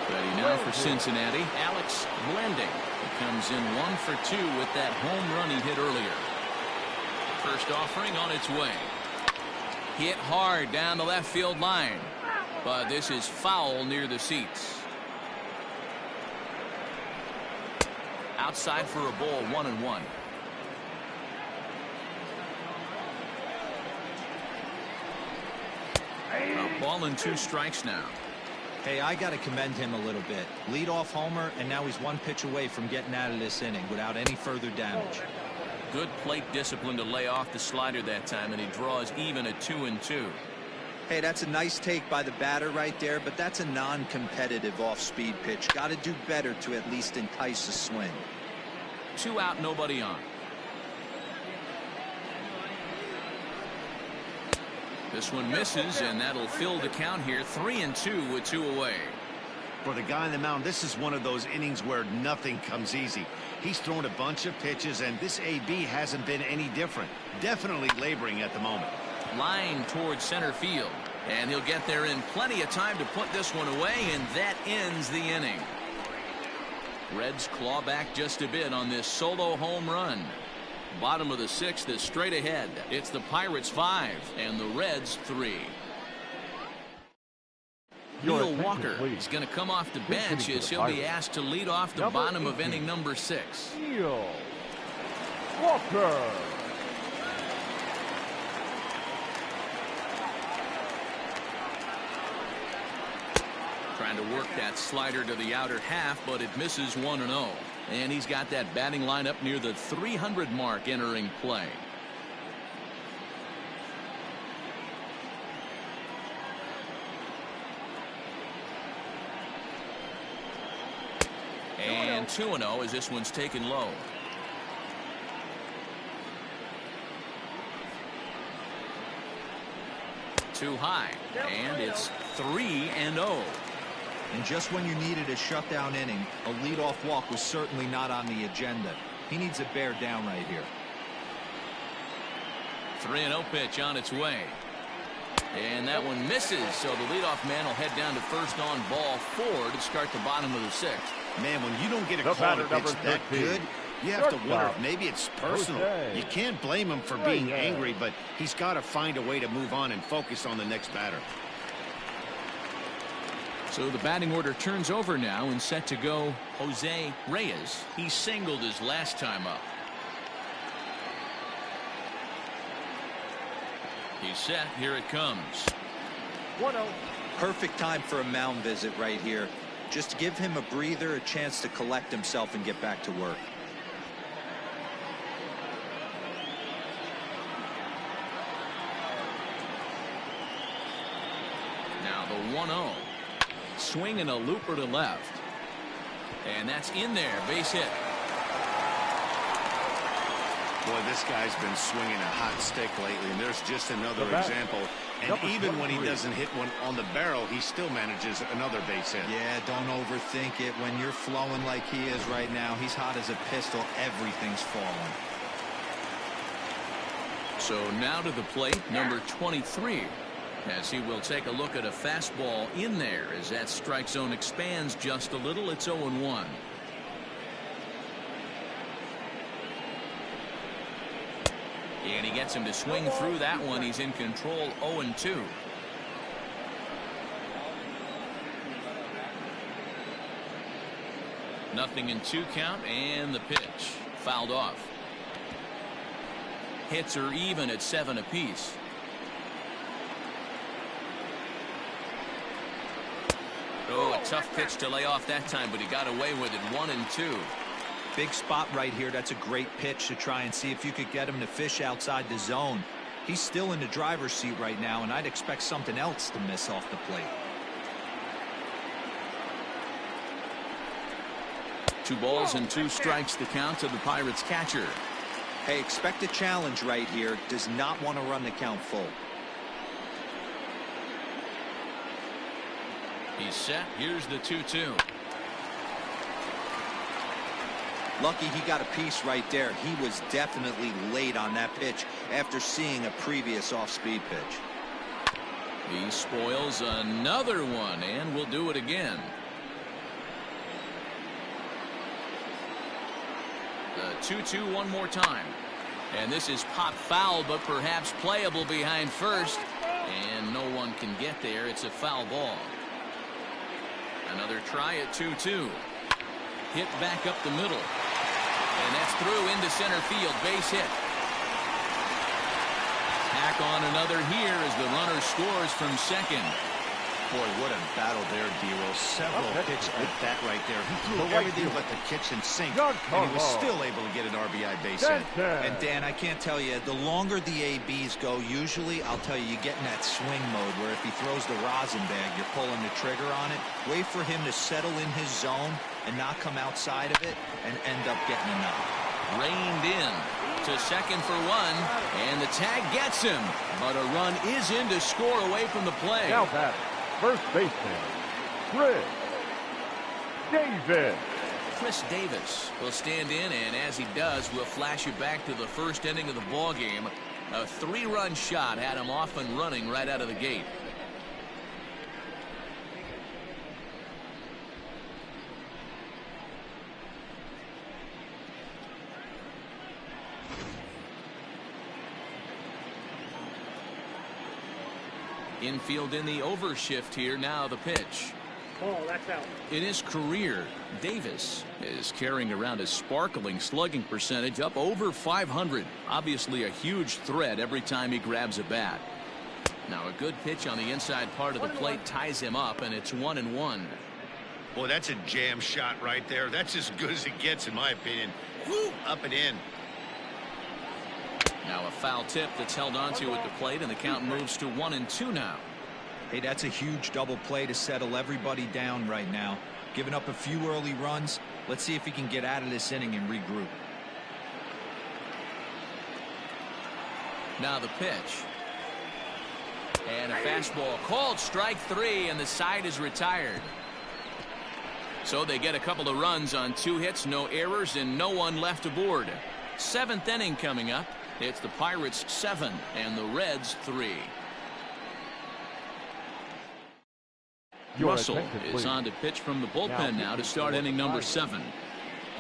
Ready now for Cincinnati, Alex Blending. He comes in 1 for 2 with that home run he hit earlier. First offering on its way. Hit hard down the left field line, but this is foul near the seats. Outside for a ball, 1-1. A ball and 2 strikes now. Hey, I got to commend him a little bit. Leadoff homer, and now he's 1 pitch away from getting out of this inning without any further damage. Good plate discipline to lay off the slider that time, and he draws even at 2-2. Hey, that's a nice take by the batter right there, but that's a non-competitive off-speed pitch. Got to do better to at least entice a swing. 2 out, nobody on. This one misses, and that'll fill the count here. 3-2 with 2 away. For the guy on the mound, this is one of those innings where nothing comes easy. He's thrown a bunch of pitches, and this AB hasn't been any different. Definitely laboring at the moment. Line towards center field. And he'll get there in plenty of time to put this one away, and that ends the inning. Reds claw back just a bit on this solo home run. Bottom of the sixth is straight ahead. It's the Pirates 5 and the Reds 3. Neil Walker is going to come off the bench as he'll be asked to lead off the bottom of inning number 6. Neil Walker. Trying to work that slider to the outer half, but it misses 1-0. And he's got that batting lineup near the 300 mark entering play. And 2-0 as this one's taken low. Too high, and it's 3-0. And just when you needed a shutdown inning, a leadoff walk was certainly not on the agenda. He needs to bear down right here. 3-0 pitch on its way. And that one misses, so the leadoff man will head down to first on ball 4 to start the bottom of the 6th. Man, when you don't get a quality pitch that good, you have to wonder if maybe it's personal. You can't blame him for being angry, but he's got to find a way to move on and focus on the next batter. So the batting order turns over now and set to go Jose Reyes. He singled his last time up. He's set. Here it comes. 1-0. Perfect time for a mound visit right here. Just give him a breather, a chance to collect himself and get back to work. Now the 1-0. Swing and a looper to left. And that's in there. Base hit. Boy, this guy's been swinging a hot stick lately, and there's just another example. And even when he doesn't hit one on the barrel, he still manages another base hit. Yeah, don't overthink it. When you're flowing like he is right now, he's hot as a pistol. Everything's falling. So now to the plate, number 23. As he will take a look at a fastball in there as that strike zone expands just a little. It's 0-1. And he gets him to swing through that one. He's in control. 0-2. Nothing in 2 count, and the pitch fouled off. Hits are even at 7 apiece. Oh, a tough pitch to lay off that time, but he got away with it. 1-2. Big spot right here. That's a great pitch to try and see if you could get him to fish outside the zone. He's still in the driver's seat right now, and I'd expect something else to miss off the plate. 2 balls and 2 strikes the count to the Pirates catcher. Hey, expect a challenge right here. Does not want to run the count full. He's set. Here's the 2-2. Lucky he got a piece right there. He was definitely late on that pitch after seeing a previous off-speed pitch. He spoils another one, and will do it again. The 2-2 one more time. And this is pop foul, but perhaps playable behind first. And no one can get there. It's a foul ball. Another try at 2-2. Hit back up the middle. And that's through into center field. Base hit. Tack on another here as the runner scores from second. Boy, what a battle there, D-Roll. Several hits at that right there. He threw everything but the kitchen sink, and he was still able to get an RBI base hit. And Dan, I can't tell you, the longer the ABs go, usually, I'll tell you, you get in that swing mode where if he throws the rosin bag, you're pulling the trigger on it. Wait for him to settle in his zone and not come outside of it and end up getting a knock. Reined in to second for 1, and the tag gets him, but a run is in to score away from the play. Now batting, first baseman, Chris Davis. Chris Davis will stand in, and as he does, we'll flash you back to the first inning of the ball game. A 3-run shot had him off and running right out of the gate. Infield in the overshift here. Now the pitch. Ball, that's out. In his career, Davis is carrying around a sparkling slugging percentage up over 500. Obviously a huge threat every time he grabs a bat. Now a good pitch on the inside part of the plate ties him up, and it's 1-1. Boy, that's a jam shot right there. That's as good as it gets, in my opinion. Woo, up and in. Now a foul tip that's held onto at the plate, and the count moves to 1-2 now. Hey, that's a huge double play to settle everybody down right now. Giving up a few early runs. Let's see if he can get out of this inning and regroup. Now the pitch. And a fastball called strike 3, and the side is retired. So they get a couple of runs on 2 hits, no errors, and no one left aboard. 7th inning coming up. It's the Pirates 7 and the Reds 3. Russell is on to pitch from the bullpen now to start inning number 7.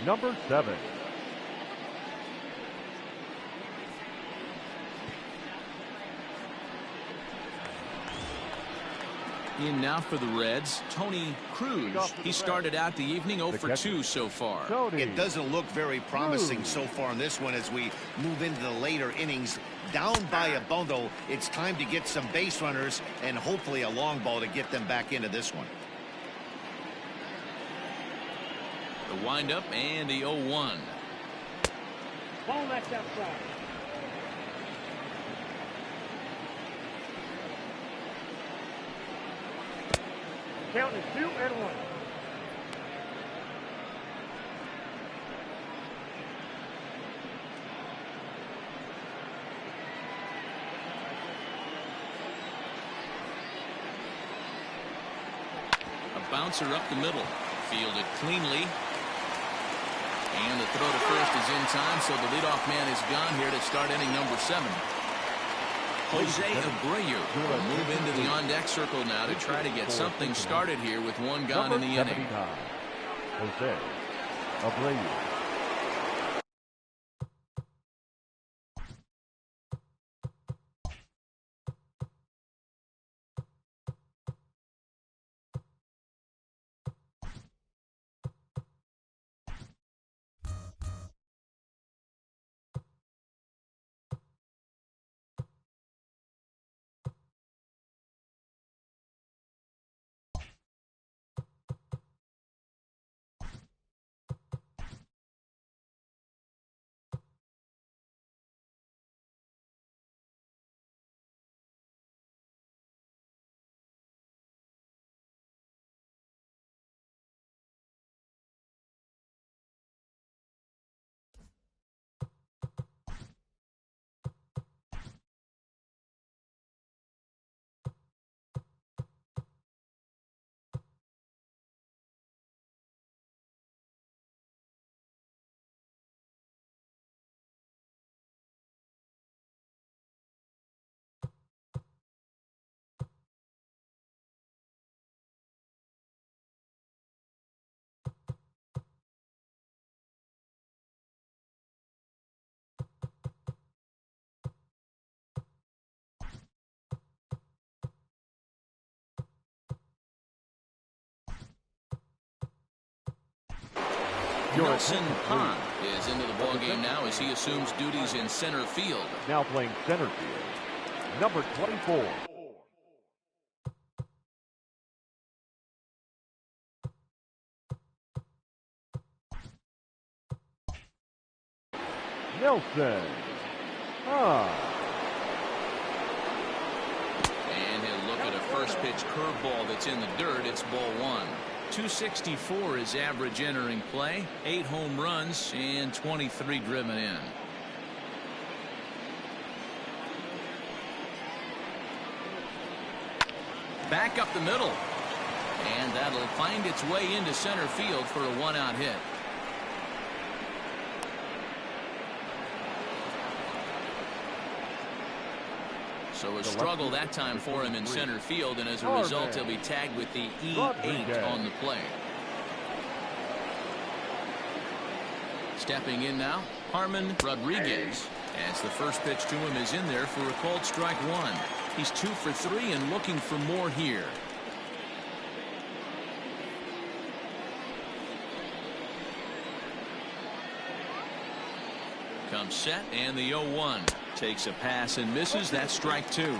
Number 7. In now for the Reds, Tony Cruz. He started out the evening 0 for 2 so far. It doesn't look very promising so far in this one as we move into the later innings. Down by a bundle, it's time to get some base runners and hopefully a long ball to get them back into this one. The windup and the 0-1. Ball, that's outside. Count is 2-1. A bouncer up the middle. Fielded cleanly. And the throw to first is in time, so the leadoff man is gone here to start inning number 7. Jose Abreu will move into the on-deck circle now to try to get something started here with one gone in the inning. Jose Abreu. Nelson Pond is into the ballgame now as he assumes duties in center field. Now playing center field, number 24. Nelson. And he'll look at a first pitch curveball that's in the dirt. It's ball 1. 264 is average entering play. 8 home runs and 23 driven in. Back up the middle. And that'll find its way into center field for a one-out hit. So a struggle that time for him in center field, and as a result, he'll be tagged with the E8 on the play. Stepping in now, Harmon Rodriguez, as the first pitch to him is in there for a called strike one. He's 2 for 3 and looking for more here. Comes set, and the 0-1. Takes a pass and misses. That's strike 2.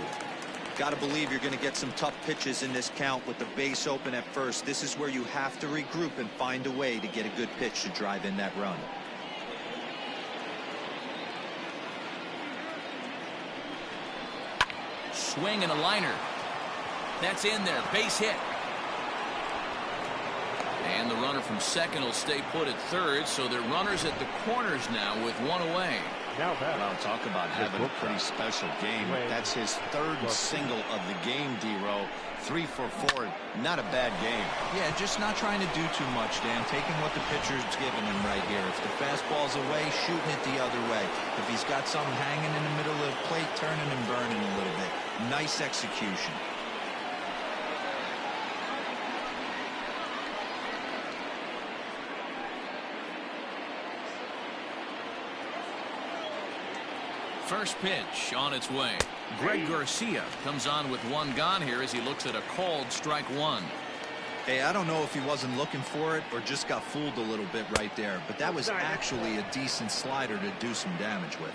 Got to believe you're going to get some tough pitches in this count with the base open at first. This is where you have to regroup and find a way to get a good pitch to drive in that run. Swing and a liner. That's in there. Base hit. And the runner from second will stay put at third, so they're runners at the corners now with one away. Well, talk about having a pretty special game. That's his third single of the game, D-Row. 3 for 4. Not a bad game. Yeah, just not trying to do too much, Dan. Taking what the pitcher's giving him right here. If the fastball's away, shooting it the other way. If he's got something hanging in the middle of the plate, turning and burning a little bit. Nice execution. First pitch on its way. Greg Garcia comes on with one gone here as he looks at a called strike one. Hey, I don't know if he wasn't looking for it or just got fooled a little bit right there, but that was actually a decent slider to do some damage with.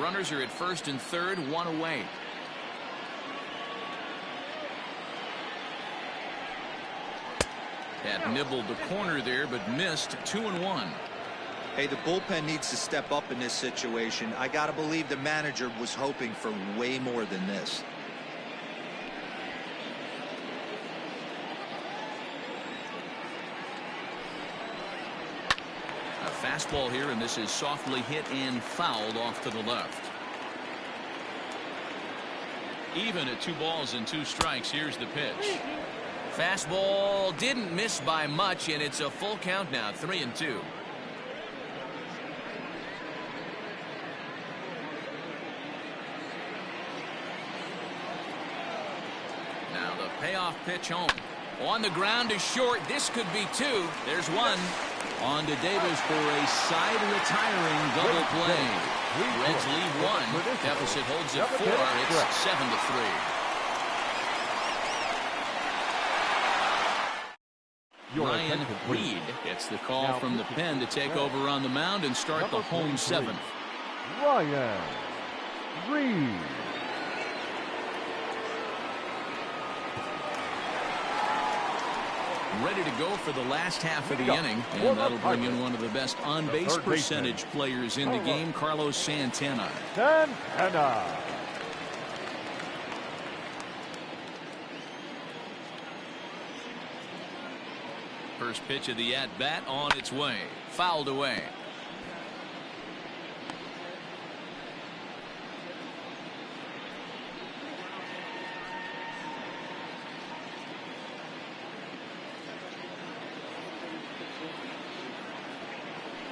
Runners are at first and third, one away. Had nibbled the corner there, but missed. 2-1. Hey, the bullpen needs to step up in this situation. I got to believe the manager was hoping for way more than this. A fastball here, and this is softly hit and fouled off to the left. Even at 2 balls and 2 strikes, here's the pitch. Fastball didn't miss by much, and it's a full count now, 3-2. Now the payoff pitch home. On the ground is short. This could be 2. There's 1. On to Davis for a side retiring double play. Reds lead 1. Deficit holds at 4. It's 7-3. Ryan Reed gets the call from the pen to take over on the mound and start the home 7th. Ryan Reed. Ready to go for the last half of the inning, and that'll bring in one of the best on-base percentage players in the game, Carlos Santana. First pitch of the at-bat on its way. Fouled away.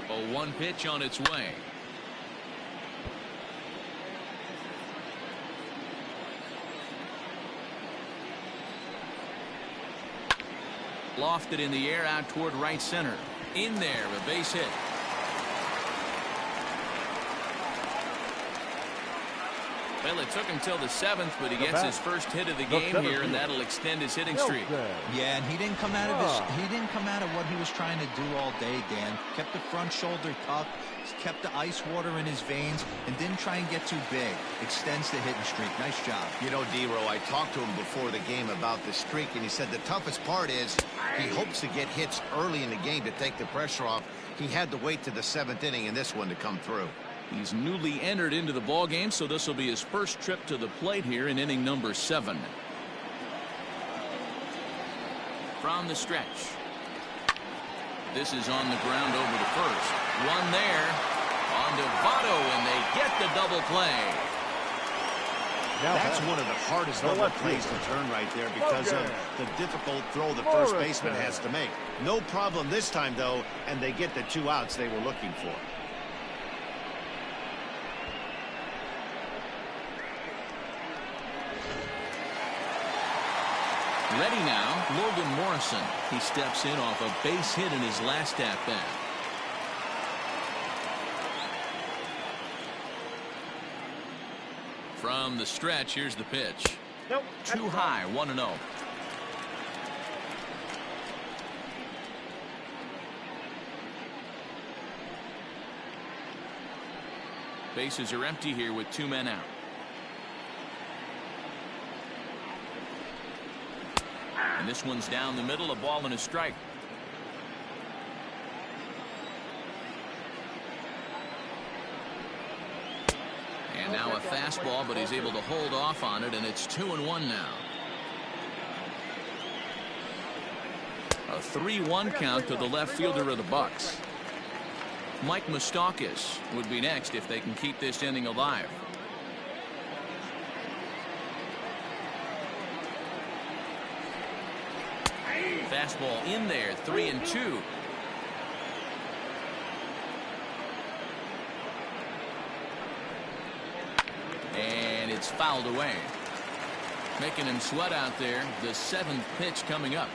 A 1 pitch on its way. Lofted in the air out toward right center. In there, a base hit. Well, it took him till the 7th, but he gets his first hit of the game here, and that'll extend his hitting streak. Yeah, and he didn't come out of what he was trying to do all day, Dan. Kept the front shoulder tucked, kept the ice water in his veins, and didn't try and get too big. Extends the hitting streak. Nice job. You know, D-Row, I talked to him before the game about the streak, and he said the toughest part is he hopes to get hits early in the game to take the pressure off. He had to wait to the 7th inning in this one to come through. He's newly entered into the ball game, so this will be his first trip to the plate here in inning number 7. From the stretch. This is on the ground over to first. One there. On to Votto, and they get the double play. That's one of the hardest double plays to turn right there because of the difficult throw the first baseman has to make. No problem this time, though, and they get the 2 outs they were looking for. Ready now, Logan Morrison. He steps in off a base hit in his last at-bat. From the stretch, here's the pitch. Nope. Too high, 1-0. Bases are empty here with 2 men out. And this one's down the middle, a ball and a strike. And now a fastball, but he's able to hold off on it, and it's 2-1 now. A 3-1 count to the left fielder of the Bucks. Mike Moustakas would be next if they can keep this inning alive. Fastball in there, 3-2. And it's fouled away. Making him sweat out there. The 7th pitch coming up.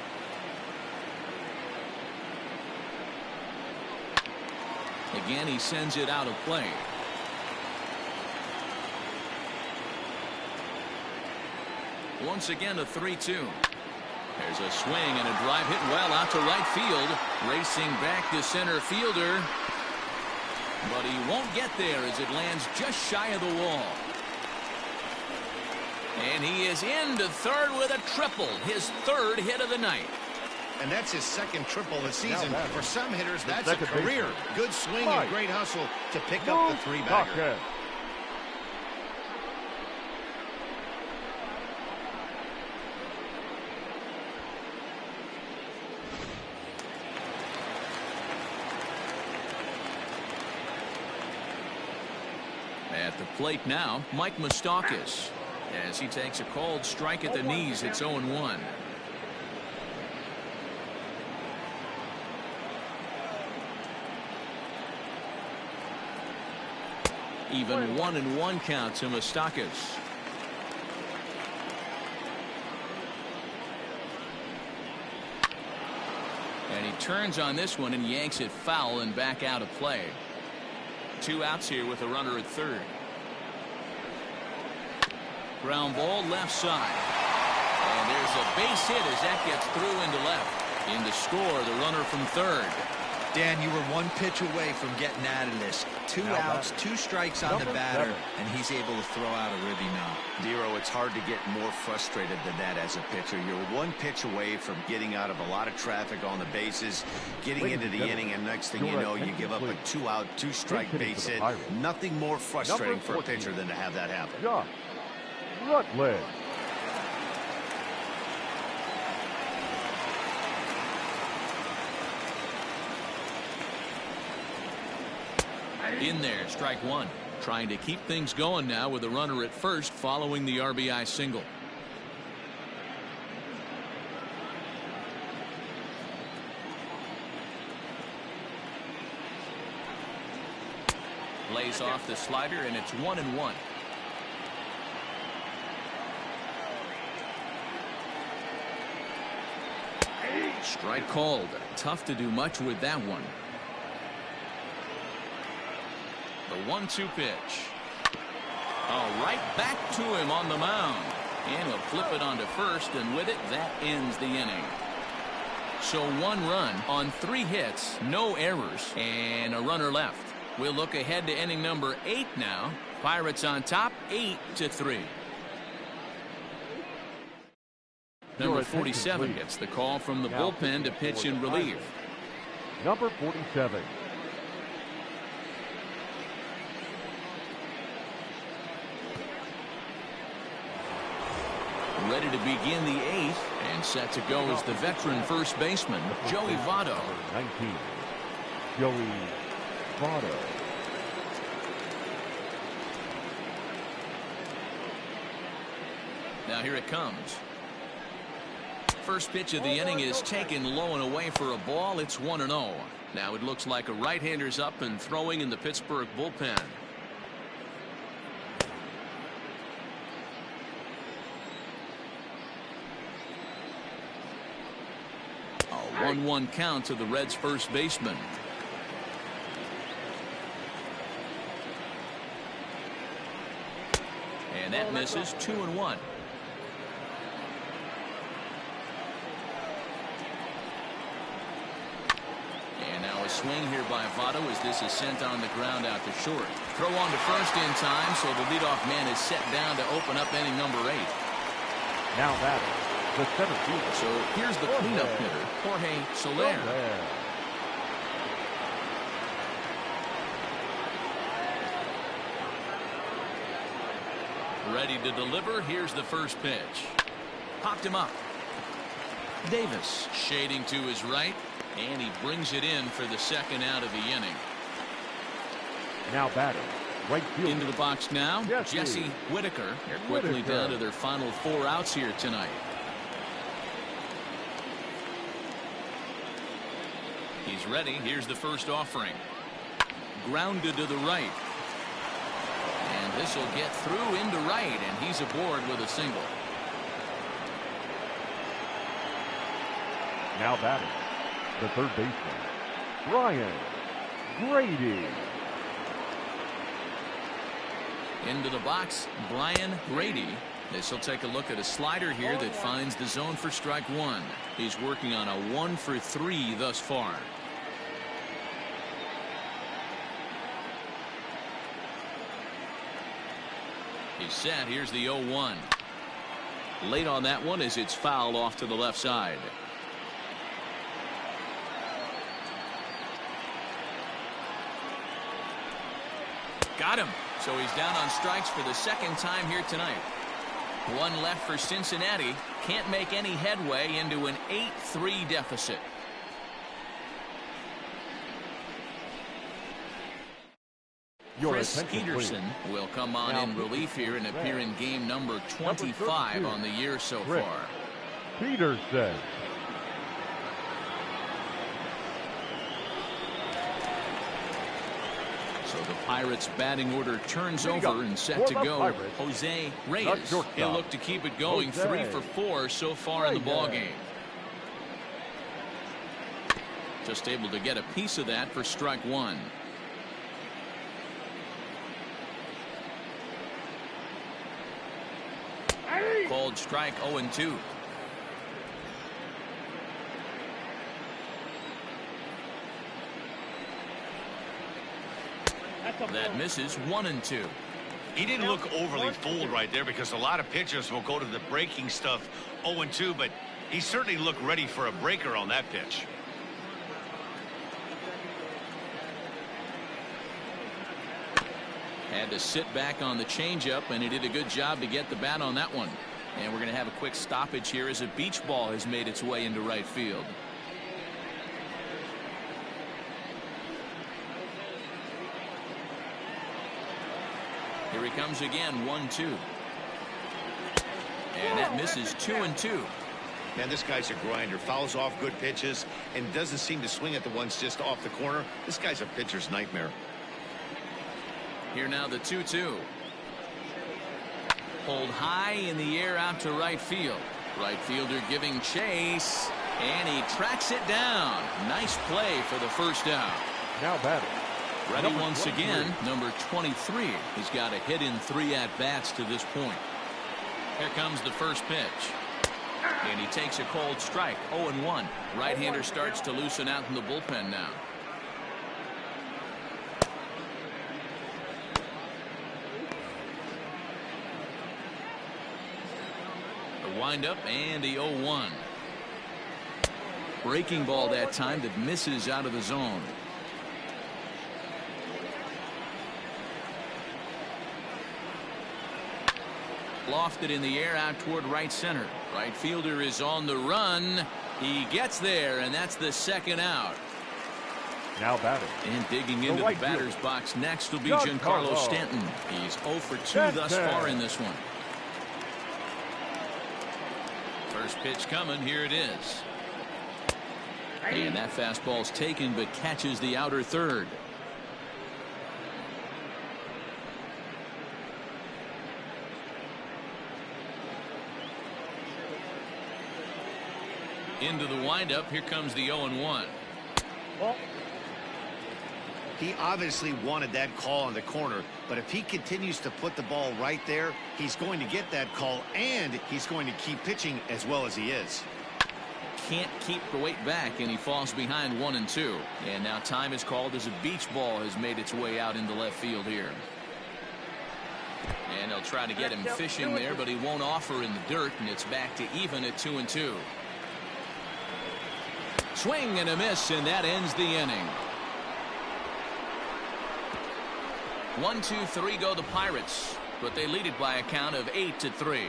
Again, he sends it out of play. Once again, a 3-2. There's a swing and a drive hit well out to right field. Racing back to center fielder. But he won't get there as it lands just shy of the wall. And he is into third with a triple. His 3rd hit of the night. And that's his 2nd triple of the season. For some hitters, that's a career. Good swing and great hustle to pick up the 3-bagger. At the plate now, Mike Moustakas. As he takes a cold strike at the knees, it's 0-1. Even 1-1 count to Moustakas. And he turns on this one and yanks it foul and back out of play. 2 outs here with a runner at third. Ground ball left side. And there's a base hit as that gets through into left. In to score, the runner from third. Dan, you were 1 pitch away from getting out of this. 2 outs, 2 strikes on the batter, and he's able to throw out a ribby now. Dero, it's hard to get more frustrated than that as a pitcher. You're 1 pitch away from getting out of a lot of traffic on the bases, getting into the inning, and next thing you know, you give up a 2-out, 2-strike base hit. Nothing more frustrating for a pitcher than to have that happen. Rutledge. In there, strike 1. Trying to keep things going now with a runner at first following the RBI single. Lays off the slider, and it's 1-1. Strike called. Tough to do much with that one. The 1-2 pitch. Right back to him on the mound. And he'll flip it onto first, and with it, that ends the inning. So 1 run on 3 hits, no errors, and a runner left. We'll look ahead to inning number 8 now. Pirates on top, 8-3. Number 47 gets the call from the bullpen to pitch in relief. Number 47. Ready to begin the 8th and set to go is the veteran first baseman, Joey Votto. 19. Joey Votto. Now here it comes. First pitch of the inning is taken low and away for a ball. It's 1-0. Now it looks like a right-hander's up and throwing in the Pittsburgh bullpen. A 1-1 count to the Reds' first baseman. And that misses. 2-1. And now a swing here by Votto as this is sent on the ground out to short. Throw on to first in time, so the leadoff man is set down to open up inning number 8. Now batting, the center fielder. So here's the cleanup hitter, Jorge Soler. Ready to deliver. Here's the first pitch. Popped him up. Davis shading to his right, and he brings it in for the second out of the inning. Now batting, right fielder. Into the box now, Jesse Whitaker. They're quickly down to their final 4 outs here tonight. He's ready. Here's the first offering. Grounded to the right. And this will get through into right, and he's aboard with a single. Now batting, the third baseman, Brian Grady. Into the box, Brian Grady. This will take a look at a slider here that finds the zone for strike 1. He's working on a 1 for 3 thus far. He's set. Here's the 0-1. Late on that one as it's fouled off to the left side. Got him. So he's down on strikes for the second time here tonight. 1 left for Cincinnati. Can't make any headway into an 8-3 deficit. Chris Peterson will come on in relief here and appear in game number 25 on the year so far. Peterson. So the Pirates batting order turns over and set to go. Jose Reyes. He'll look to keep it going. 3 for 4 so far in the ball game. Just able to get a piece of that for strike 1. Called strike 0-2. That misses. 1-2. He didn't look overly fooled right there because a lot of pitchers will go to the breaking stuff 0-2, but he certainly looked ready for a breaker on that pitch. Had to sit back on the changeup, and he did a good job to get the bat on that one. And we're going to have a quick stoppage here as a beach ball has made its way into right field. Here he comes again. 1-2. And that misses. 2-2. Man, this guy's a grinder. Fouls off good pitches and doesn't seem to swing at the ones just off the corner. This guy's a pitcher's nightmare. Here now the 2-2. Pulled high in the air out to right field. Right fielder giving chase, and he tracks it down. Nice play for the first out. Now batting. Ready once again, number 23. He's got a hit in 3 at-bats to this point. Here comes the first pitch. And he takes a cold strike. 0-1. Right-hander starts to loosen out in the bullpen now. A windup and the 0-1. Breaking ball that time that misses out of the zone. Lofted in the air out toward right center. Right fielder is on the run. He gets there, and that's the second out. Now batting. And digging into the batter's box next will be Giancarlo Stanton. He's 0 for 2 thus far in this one. First pitch coming. Here it is. And that fastball's taken but catches the outer third. Into the windup. Here comes the 0-1. He obviously wanted that call in the corner, but if he continues to put the ball right there, he's going to get that call, and he's going to keep pitching as well as he is. Can't keep the weight back, and he falls behind 1-2. And now time is called as a beach ball has made its way out into left field here. And they'll try to get him fishing there, but he won't offer in the dirt, and it's back to even at 2-2. Swing and a miss, and that ends the inning. 1-2-3 go the Pirates, but they lead it by a count of 8-3.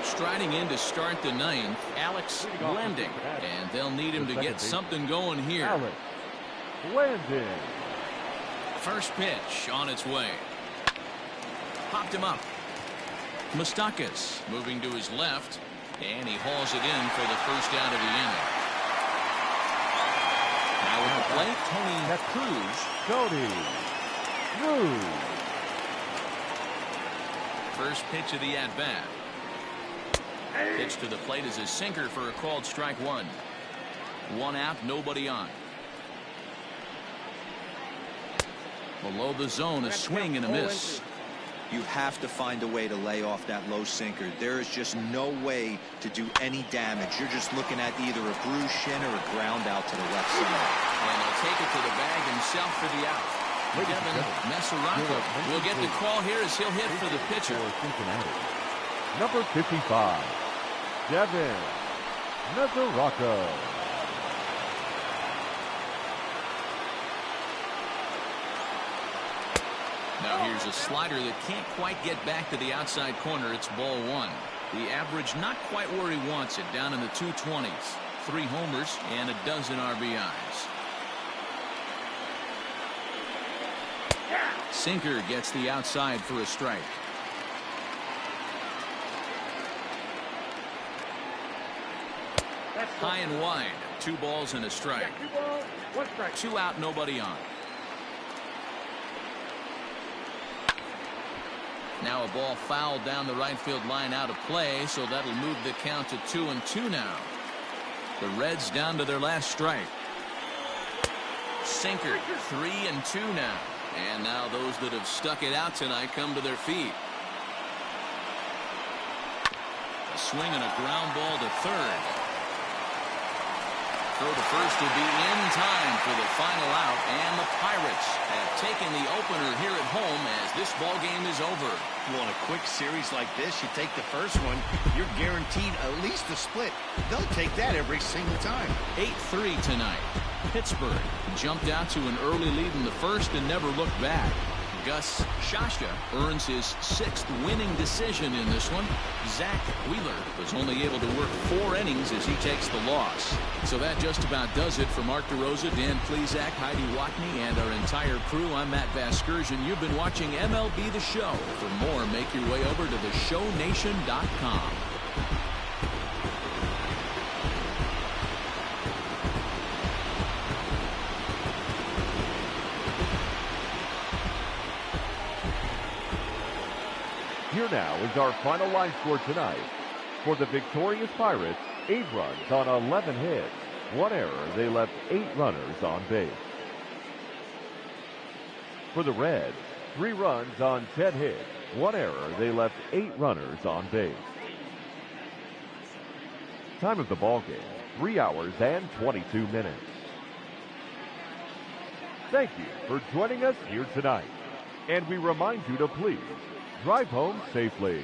Striding in to start the ninth, Alex Landing, and they'll need him to get something going here. Alex Landing. First pitch on its way. Popped him up. Moustakas moving to his left, and he hauls it in for the first out of the inning. Now with the plate, Tony Cruz. First pitch of the at-bat. Pitch to the plate is a sinker for a called strike one. One out, nobody on. Below the zone, a swing and a miss. You have to find a way to lay off that low sinker. There is just no way to do any damage. You're just looking at either a bruised shin or a ground out to the left side. And he'll take it to the bag himself for the out. Devin Mesoraco will get the call here as he'll hit for the pitcher. Cincinnati. Number 55, Devin Mesoraco. Now here's a slider that can't quite get back to the outside corner. It's ball one. The average not quite where he wants it, down in the 220s. 3 homers and a dozen RBIs. Sinker gets the outside for a strike. High and wide. 2 balls and a strike. 2 balls, 1 strike. 2 out, nobody on. Now a ball fouled down the right field line out of play, so that'll move the count to 2-2 now. The Reds down to their last strike. Sinker, 3-2 now. And now those that have stuck it out tonight come to their feet. A swing and a ground ball to third. Throw to first will be in time for the final out, and the Pirates have taken the opener here at home as this ball game is over. Well, in a quick series like this, you take the first one, you're guaranteed at least a split. They'll take that every single time. 8-3 tonight. Pittsburgh jumped out to an early lead in the first and never looked back. Gus Shasha earns his 6th winning decision in this one. Zach Wheeler was only able to work 4 innings as he takes the loss. So that just about does it for Mark DeRosa, Dan Plesac, Heidi Watney, and our entire crew. I'm Matt Vasgersian. You've been watching MLB The Show. For more, make your way over to theshownation.com. Here now is our final line score tonight. For the victorious Pirates, 8 runs on 11 hits. 1 error. They left 8 runners on base. For the Reds, 3 runs on 10 hits. 1 error. They left 8 runners on base. Time of the ball game, 3 hours and 22 minutes. Thank you for joining us here tonight. And we remind you to please drive home safely.